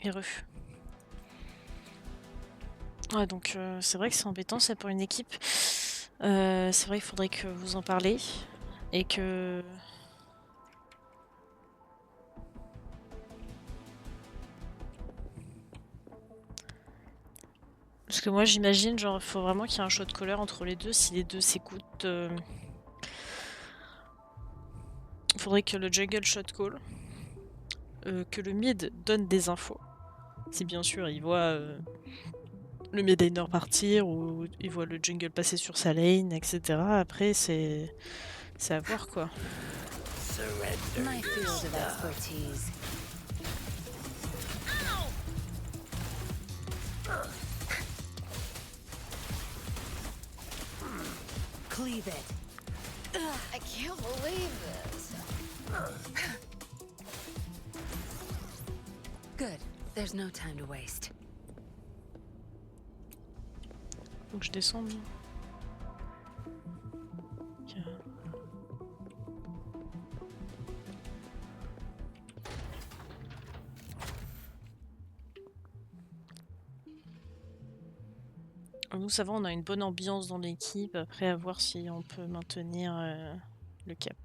S1: Heureux. Ouais, donc c'est vrai que c'est embêtant ça pour une équipe. C'est vrai qu'il faudrait que vous en parlez et que... Parce que moi j'imagine, genre, il faut vraiment qu'il y ait un shot caller entre les deux. Si les deux s'écoutent, il faudrait que le jungle shot call, que le mid donne des infos. Si bien sûr il voit le mid laner partir ou il voit le jungle passer sur sa lane, etc. Après c'est à voir quoi.
S9: My field of expertise.
S5: Cleave it.
S3: I can't believe this.
S9: Good. There's no time to waste.
S1: Faut que je descende. Ok. Nous ça va, on a une bonne ambiance dans l'équipe. Après à voir si on peut maintenir le cap.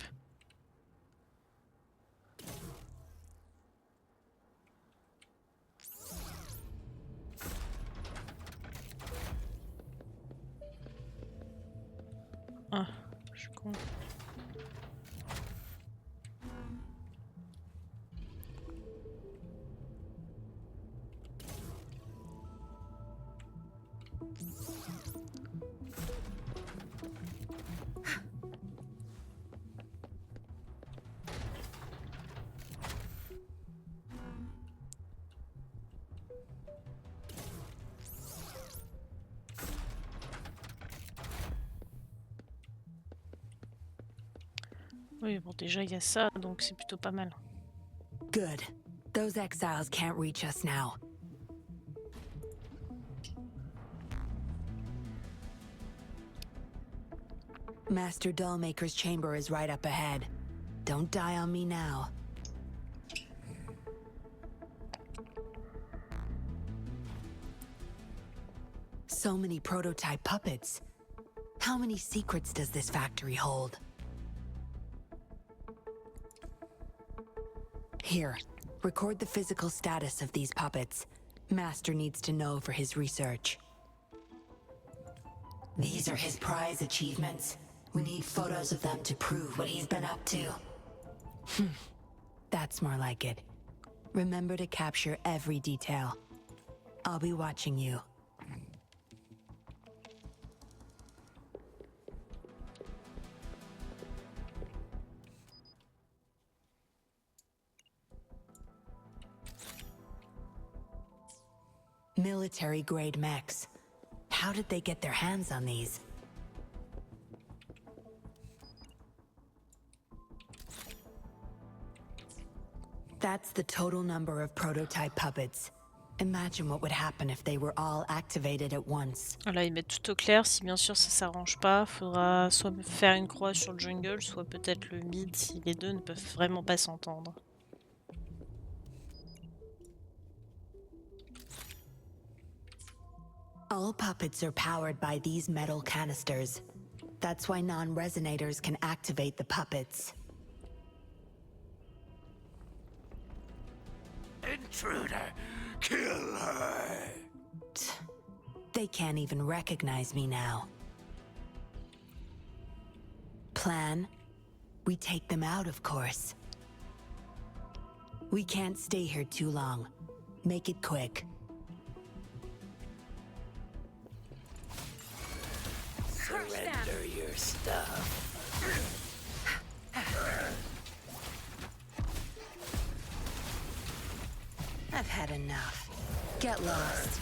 S1: Ah, je suis con. Oui, bon déjà il y a ça, donc c'est plutôt pas mal.
S5: Good. Those exiles can't reach us now. Master Dollmaker's chamber is right up ahead. Don't die on me now. So many prototype puppets. How many secrets does this factory hold? Here, record the physical status of these puppets. Master needs to know for his research.
S14: These are his prize achievements. We need photos of them to prove what he's been up to.
S5: That's more like it. Remember to capture every detail. I'll be watching you. Military-grade mechs. How did they get their hands on these? That's the total number of prototype puppets. Imagine what would happen if they were all activated at once.
S1: Là ils mettent tout au clair, si bien sûr ça s'arrange pas, faudra soit faire une croix sur le jungle, soit peut-être le mid si les deux ne peuvent vraiment pas s'entendre.
S5: All puppets are powered by these metal canisters. That's why non-resonators can activate the puppets.
S10: Intruder! Kill her!
S5: They can't even recognize me now. Plan? We take them out, of course. We can't stay here too long. Make it quick.
S9: Surrender your stuff.
S5: I've had enough. Get lost.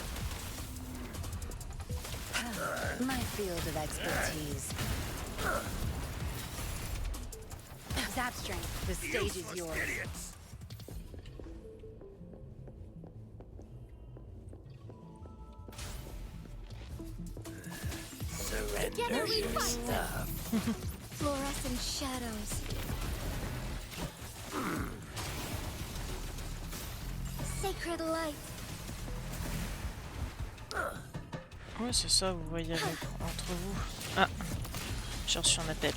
S5: My field of expertise.
S11: Zap strength. The stage is yours.
S10: Idiots!
S3: Together we
S9: Surrender your
S3: fight.
S9: stuff.
S3: Fluorescent shadows. Sacred light.
S1: Ouais c'est ça, vous voyez avec, entre vous. Ah, j'ai reçu un appel.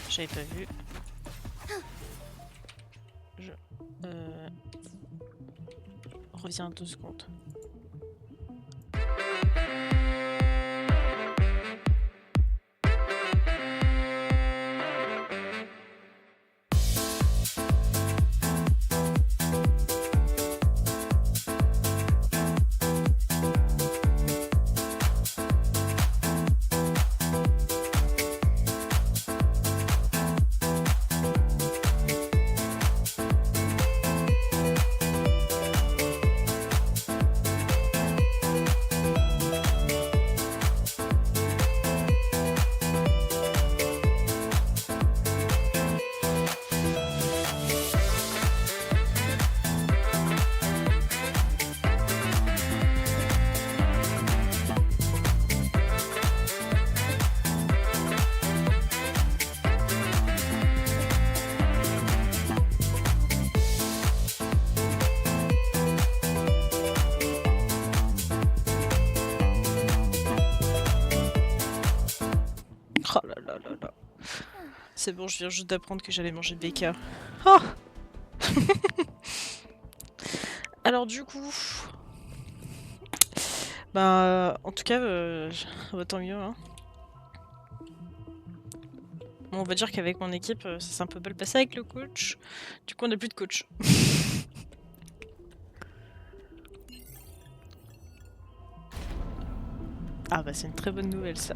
S1: J'avais pas vu. Je reviens 2 secondes. C'est bon, je viens juste d'apprendre que j'allais manger BK. Oh. Alors du coup... Bah, en tout cas, tant mieux. Hein. Bon, on va dire qu'avec mon équipe, ça s'est un peu mal passé avec le coach. Du coup, on n'a plus de coach. Ah bah c'est une très bonne nouvelle ça.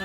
S1: Oh.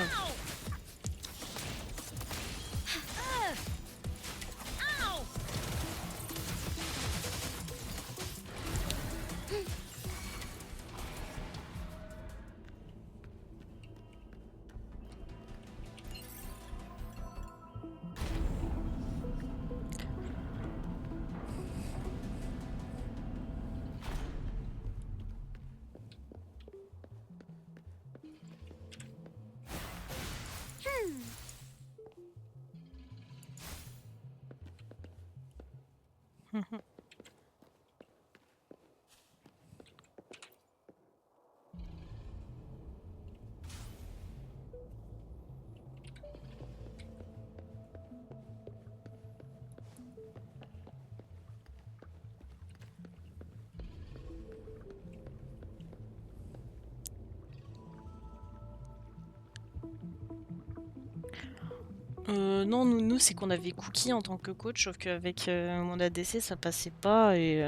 S1: Non, nous c'est qu'on avait Cookie en tant que coach, sauf qu'avec mon ADC ça passait pas et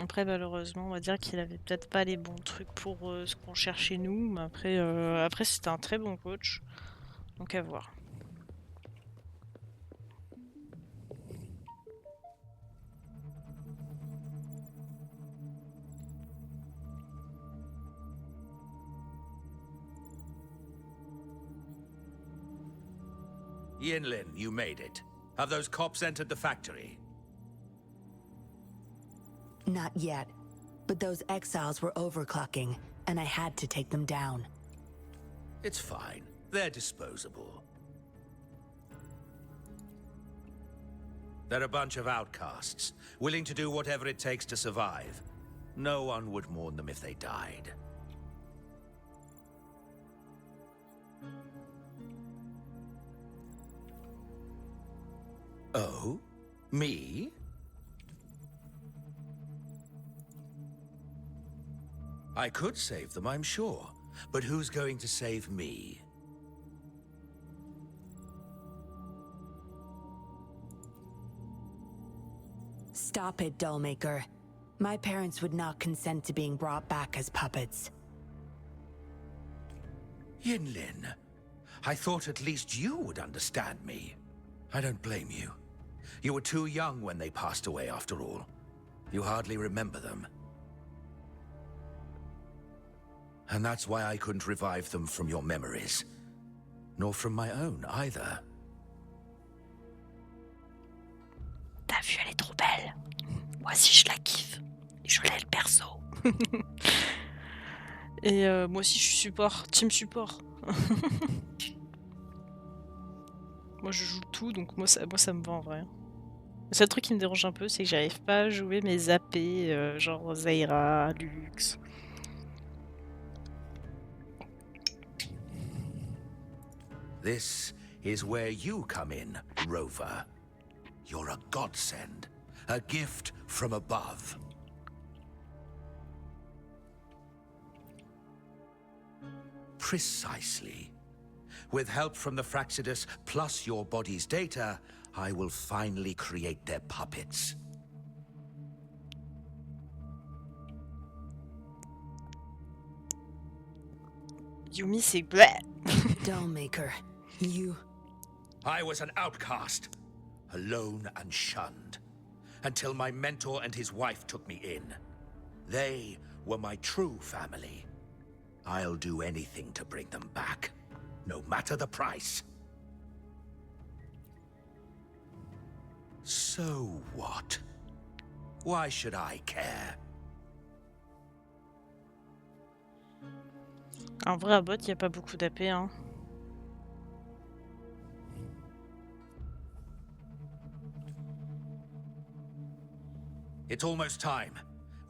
S1: après malheureusement on va dire qu'il avait peut-être pas les bons trucs pour ce qu'on cherchait nous, mais après c'était un très bon coach, donc à voir.
S15: Yinlin, you made it. Have those cops entered the factory?
S14: Not yet, but those exiles were overclocking, and I had to take them down.
S15: It's fine. They're disposable. They're a bunch of outcasts, willing to do whatever it takes to survive. No one would mourn them if they died. Oh? Me? I could save them, I'm sure. But who's going to save me?
S14: Stop it, Dollmaker. My parents would not consent to being brought back as puppets.
S15: Yinlin, I thought at least you would understand me. I don't blame you. You were too young when they passed away, after all. You hardly remember them. And that's why I couldn't revive them from your memories. Nor from my own, either.
S1: T'as vu, elle est trop belle. Moi aussi je la kiffe. Je l'ai le perso. Et moi aussi je suis support, team support. Moi je joue tout, donc moi ça me va en vrai. Le seul truc qui me dérange un peu, c'est que j'arrive pas à jouer mes AP, genre Zaira, Lux.
S15: This is where you come in, Rover. You're a godsend, a gift from above. Precisely. With help from the Fraxidus plus your body's data, I will finally create their puppets.
S1: Yumi, c'est bleh.
S14: Dollmaker, you...
S15: I was an outcast, alone and shunned, until my mentor and his wife took me in. They were my true family. I'll do anything to bring them back, no matter the price. So what? Why should I care?
S1: En vrai, à bot, y a pas beaucoup d'AP, hein.
S15: It's almost time.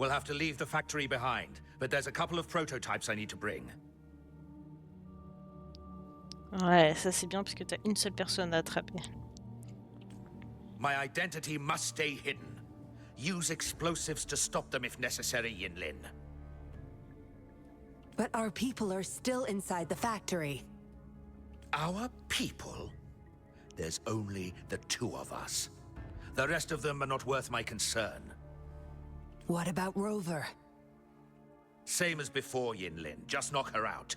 S15: We'll have to leave the factory behind, but there's a couple of prototypes I need to bring.
S1: Ouais, ça c'est bien parce que t'as une seule personne à attraper.
S15: My identity must stay hidden. Use explosives to stop them if necessary, Yinlin.
S14: But our people are still inside the factory.
S15: Our people? There's only the two of us. The rest of them are not worth my concern.
S14: What about Rover?
S15: Same as before, Yinlin. Just knock her out.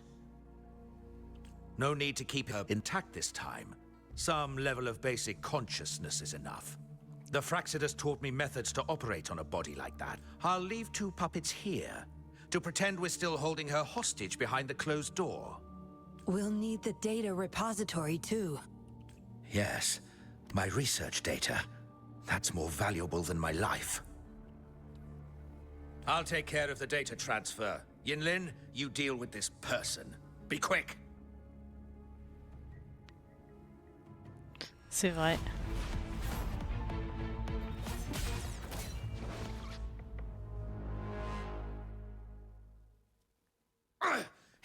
S15: No need to keep her intact this time. Some level of basic consciousness is enough. The Fraxidus taught me methods to operate on a body like that. I'll leave two puppets here to pretend we're still holding her hostage behind the closed door.
S14: We'll need the data repository too.
S15: Yes, my research data. That's more valuable than my life. I'll take care of the data transfer. Yinlin, you deal with this person. Be quick!
S1: C'est vrai.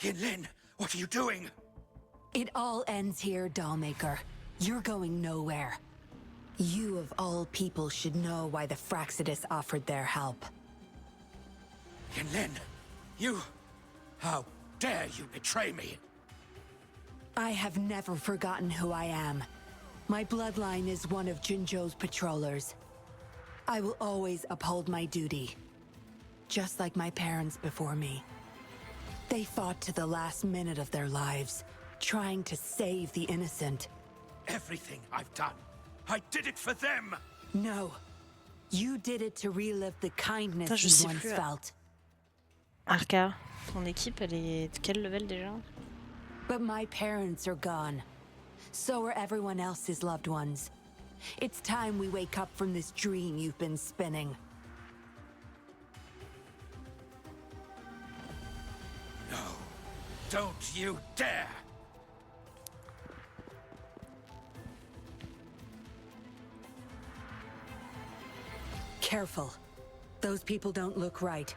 S15: Yinlin, what are you doing?
S14: It all ends here, Dollmaker. You're going nowhere. You of all people should know why the Fraxidus offered their help.
S15: Yinlin, you... How dare you betray me?
S14: I have never forgotten who I am. My bloodline is one of Jinzhou's patrollers. I will always uphold my duty. Just like my parents before me. They fought to the last minute of their lives, trying to save the innocent.
S15: Everything I've done, I did it for them!
S14: No. You did it to relive the kindness
S1: Putain, je
S14: you
S1: sais
S14: once
S1: plus.
S14: felt.
S1: Arca, ton équipe, elle est de quel level déjà?
S14: But my parents are gone. So are everyone else's loved ones. It's time we wake up from this dream you've been spinning.
S15: No, don't you dare!
S14: Careful. Those people don't look right.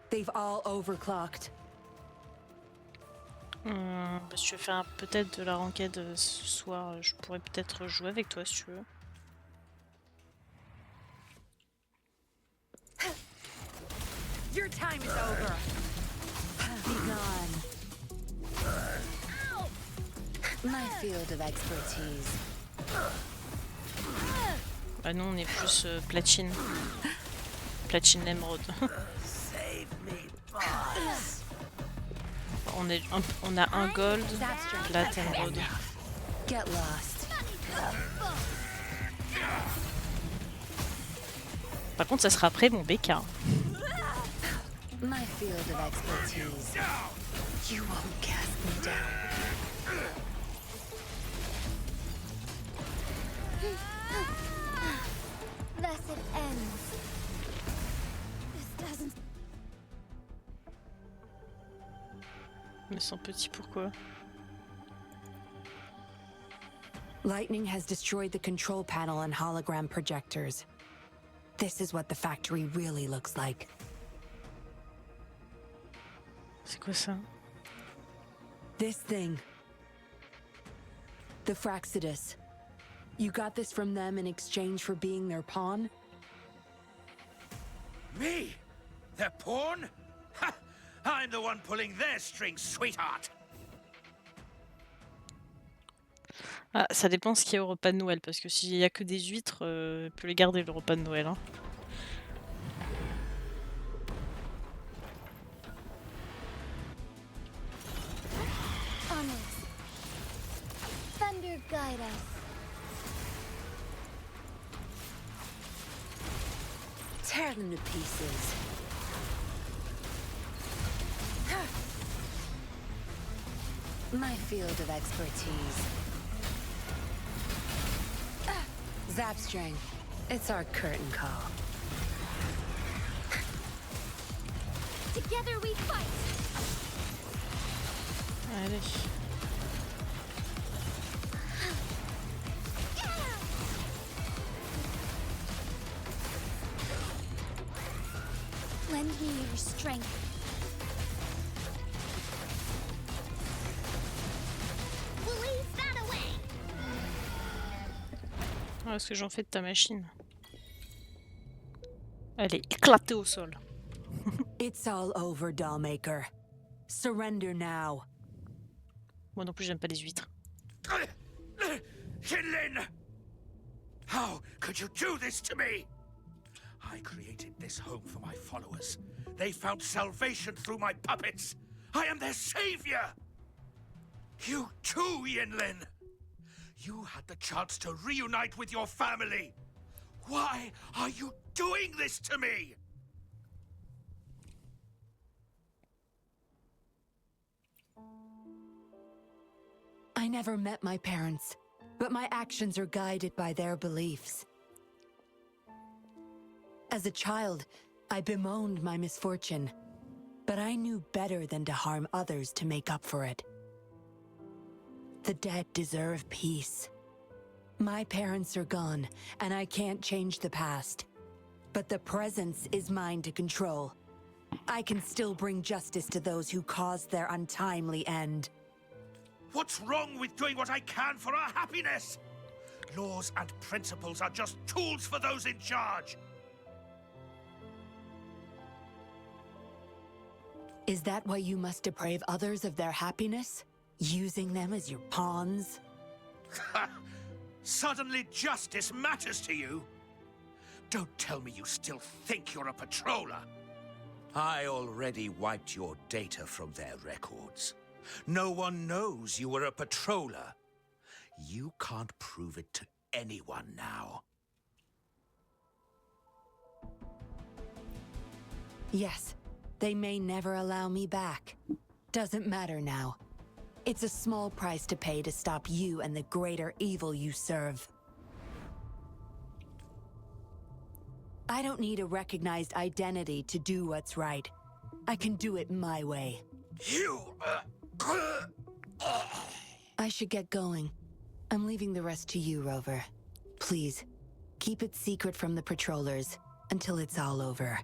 S14: They've all overclocked.
S1: Si tu veux faire peut-être de la ranked ce soir, je pourrais peut-être jouer avec toi si tu veux.
S14: Your time is over. Be gone. My field of expertise.
S1: Bah nous on est plus platine. Platine émeraude. On a un gold, plat, émeraude.
S14: Get lost.
S1: Par contre ça sera après mon BK.
S14: My field of expertise. You won't cast me down.
S3: Thus it ends. This doesn't.
S1: Mais sans petit pourquoi?
S14: Lightning has destroyed the control panel and hologram projectors. This is what the factory really looks like.
S1: C'est quoi ça?
S14: This thing. The Fraxidus. You got this from them in exchange for being their pawn?
S15: Me? Their pawn? Ha! I'm the one pulling their strings, sweetheart!
S1: Ah, ça dépend ce qu'il y a au repas de Noël, parce que s'il y a que des huîtres, peut les garder le repas de Noël. Hein.
S3: Thunder guide us.
S14: Tear them to pieces. My field of expertise. Zapstring. It's our curtain call.
S3: Together we fight.
S1: Allez.
S3: When Lend me your strength. We'll leave that away.
S1: Qu'est-ce que j'en fais de ta machine? Elle est éclatée au sol.
S14: It's all over, Dollmaker. Surrender now.
S1: Moi non plus, j'aime pas les huîtres.
S15: Jinlin! How could you do this to me? I created this home for my followers. They found salvation through my puppets. I am their savior! You too, Yinlin! You had the chance to reunite with your family. Why are you doing this to me?
S14: I never met my parents, but my actions are guided by their beliefs. As a child, I bemoaned my misfortune, but I knew better than to harm others to make up for it. The dead deserve peace. My parents are gone, and I can't change the past. But the present is mine to control. I can still bring justice to those who caused their untimely end.
S15: What's wrong with doing what I can for our happiness? Laws and principles are just tools for those in charge.
S14: Is that why you must deprive others of their happiness? Using them as your pawns?
S15: Suddenly justice matters to you? Don't tell me you still think you're a patroller. I already wiped your data from their records. No one knows you were a patroller. You can't prove it to anyone now.
S14: Yes, they may never allow me back. Doesn't matter now. It's a small price to pay to stop you and the greater evil you serve. I don't need a recognized identity to do what's right. I can do it my way. I should get going. I'm leaving the rest to you, Rover. Please, keep it secret from the patrollers until it's all over.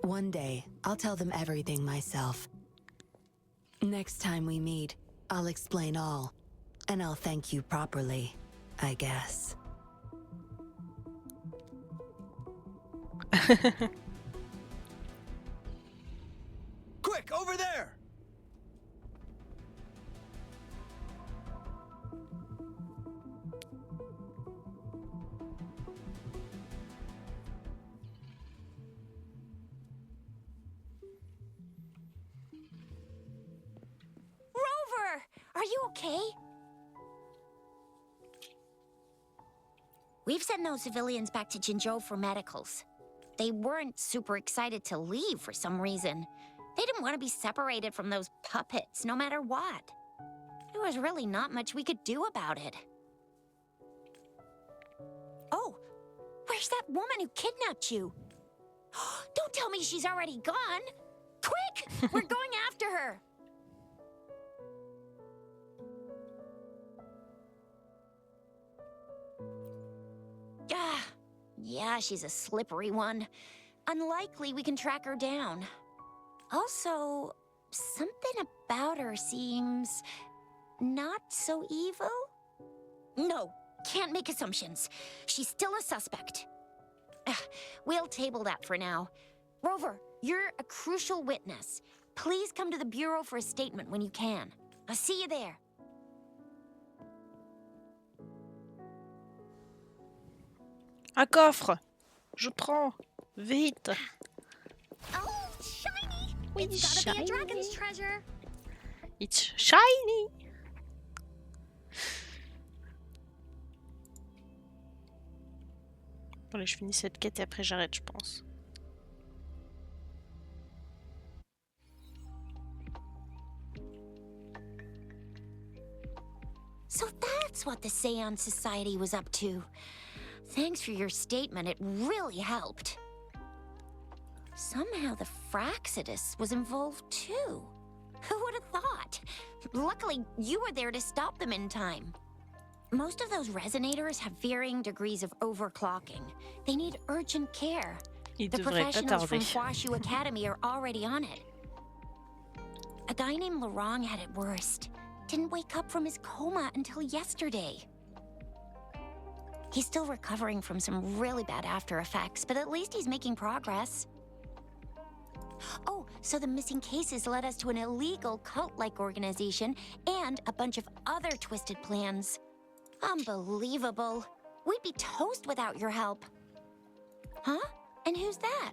S14: One day, I'll tell them everything myself. Next time we meet, I'll explain all, and I'll thank you properly, I guess.
S6: Quick, over there!
S3: Rover! Are you okay? We've sent those civilians back to Jinzhou for medicals. They weren't super excited to leave for some reason. They didn't want to be separated from those puppets, no matter what. There was really not much we could do about it. Oh, where's that woman who kidnapped you? Don't tell me she's already gone! Quick! We're going after her! Yeah, she's a slippery one. Unlikely we can track her down. Also, something about her seems not so evil? No, can't make assumptions. She's still a suspect. We'll table that for now. Rover, you're a crucial witness. Please come to the Bureau for a statement when you can. I'll see you there.
S1: Un coffre! Je prends! Vite!
S3: Oh, shiny!
S1: Oui,
S3: It's gotta be a
S1: shiny.
S3: dragon's treasure.
S1: It's shiny! Allez, je finis cette quête et après j'arrête, je pense.
S3: So that's what the Seance Society was up to. Thanks for your statement, it really helped. Somehow the Fraxidus was involved too. Who would have thought? Luckily, you were there to stop them in time. Most of those resonators have varying degrees of overclocking. They need urgent care.
S1: Il
S3: The
S1: devrait pas
S3: professionals from
S1: tarder.
S3: Couaxia Academy are already on it. A guy named Laurent had it worst. Didn't wake up from his coma until yesterday. He's still recovering from some really bad after effects, but at least he's making progress. Oh, so the missing cases led us to an illegal cult-like organization and a bunch of other twisted plans. Unbelievable. We'd be toast without your help. Huh? And who's that?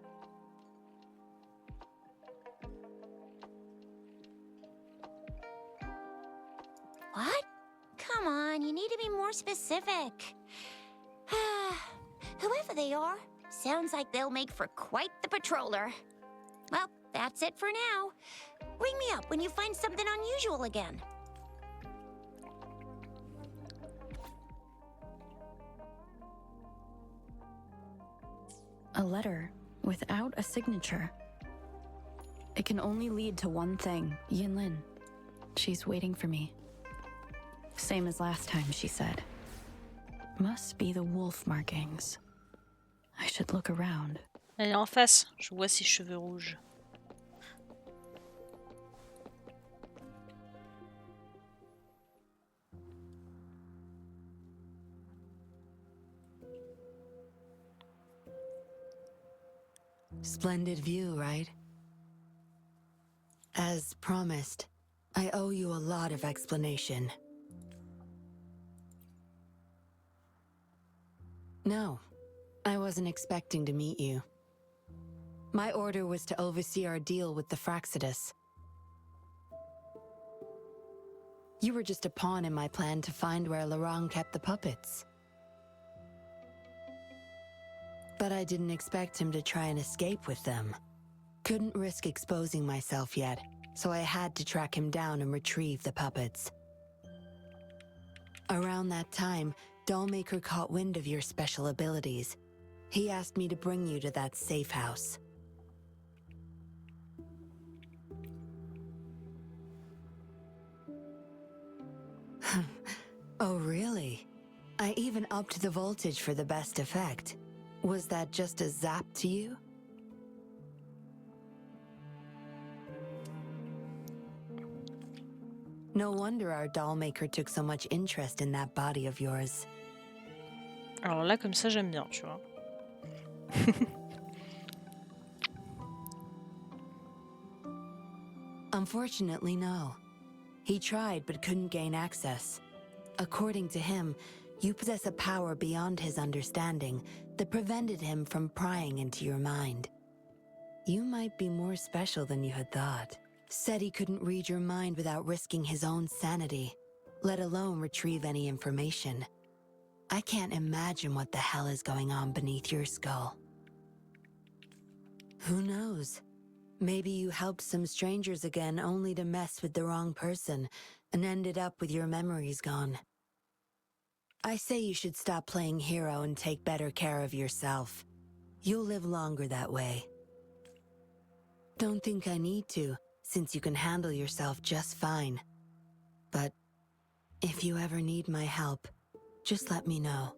S3: What? Come on, you need to be more specific. Whoever they are, sounds like they'll make for quite the patroller. Well, that's it for now. Ring me up when you find something unusual again.
S4: A letter without a signature. It can only lead to one thing. Yinlin. She's waiting for me. Same as last time, she said. Must be the wolf markings. I should look around.
S1: Elle est en face. Je vois ses cheveux rouges.
S14: Splendid view, right? As promised, I owe you a lot of explanation. No, I wasn't expecting to meet you. My order was to oversee our deal with the Fraxidus. You were just a pawn in my plan to find where Laurent kept the puppets. But I didn't expect him to try and escape with them. Couldn't risk exposing myself yet, so I had to track him down and retrieve the puppets. Around that time, Dollmaker caught wind of your special abilities. He asked me to bring you to that safe house. Oh, really? I even upped the voltage for the best effect. Was that just a zap to you? No wonder our dollmaker took so much interest in that body of yours.
S1: Alors là, comme ça, j'aime bien, tu vois.
S14: Unfortunately, no. He tried but couldn't gain access. According to him, you possess a power beyond his understanding that prevented him from prying into your mind. You might be more special than you had thought. Said he couldn't read your mind without risking his own sanity, let alone retrieve any information. I can't imagine what the hell is going on beneath your skull. Who knows? Maybe you helped some strangers again only to mess with the wrong person and ended up with your memories gone. I say you should stop playing hero and take better care of yourself. You'll live longer that way. Don't think I need to, since you can handle yourself just fine. But if you ever need my help, just let me know.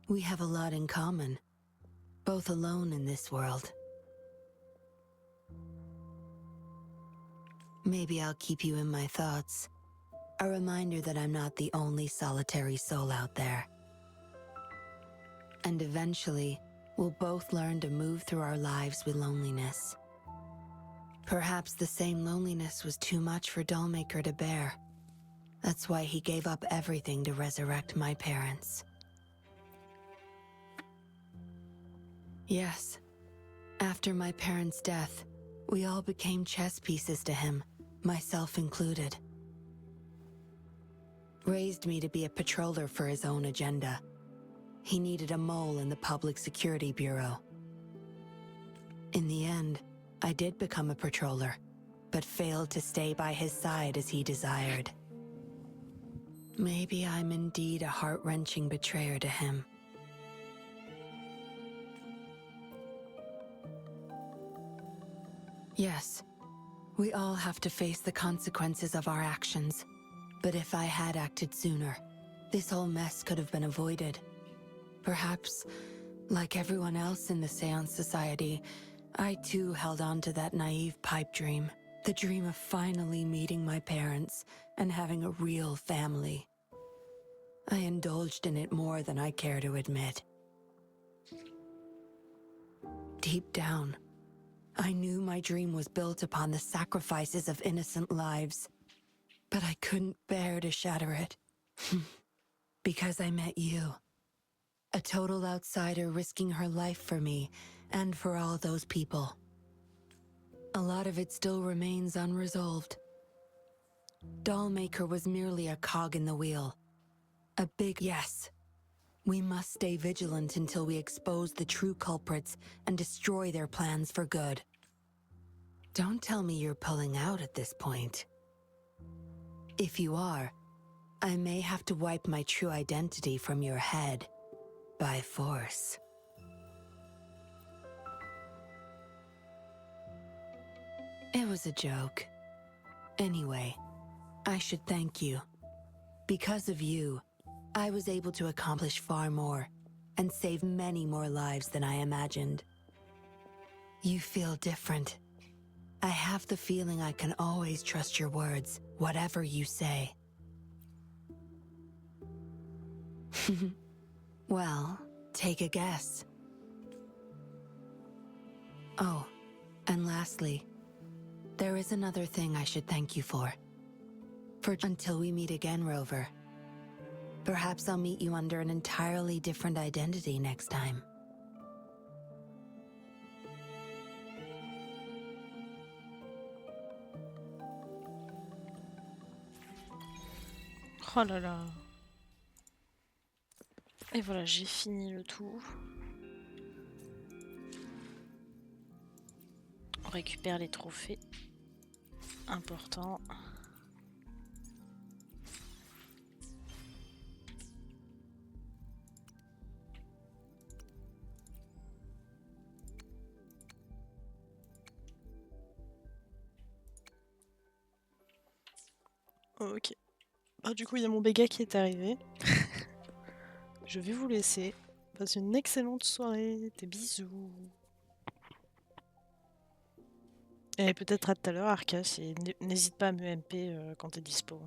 S14: We have a lot in common, both alone in this world. Maybe I'll keep you in my thoughts. A reminder that I'm not the only solitary soul out there. And eventually, we'll both learn to move through our lives with loneliness. Perhaps the same loneliness was too much for Dollmaker to bear. That's why he gave up everything to resurrect my parents. Yes, after my parents' death, we all became chess pieces to him, myself included. Raised me to be a patroller for his own agenda. He needed a mole in the Public Security Bureau. In the end, I did become a patroller, but failed to stay by his side as he desired. Maybe I'm indeed a heart-wrenching betrayer to him. Yes, we all have to face the consequences of our actions. But if I had acted sooner, this whole mess could have been avoided. Perhaps Like everyone else in the Seance Society, I too held on to that naive pipe dream. The dream of finally meeting my parents and having a real family. I indulged in it more than I care to admit. Deep down, I knew my dream was built upon the sacrifices of innocent lives, but I couldn't bear to shatter it. Because I met you. A total outsider risking her life for me and for all those people. A lot of it still remains unresolved. Dollmaker was merely a cog in the wheel. A big yes. We must stay vigilant until we expose the true culprits and destroy their plans for good. Don't tell me you're pulling out at this point. If you are, I may have to wipe my true identity from your head by force. It was a joke. Anyway, I should thank you. Because of you, I was able to accomplish far more and save many more lives than I imagined. You feel different. I have the feeling I can always trust your words, whatever you say. Well, take a guess. Oh, and lastly, there is another thing I should thank you for. Until we meet again, Rover. Perhaps I'll meet you under an entirely different identity next time.
S1: Oh là là. Et voilà, j'ai fini le tout. On récupère les trophées. Important. Ok. Ah, du coup, il y a mon béga qui est arrivé. Je vais vous laisser. Passez une excellente soirée. Des bisous. Et peut-être à tout à l'heure, Arcas. Et n'hésite pas à me MP quand t'es dispo.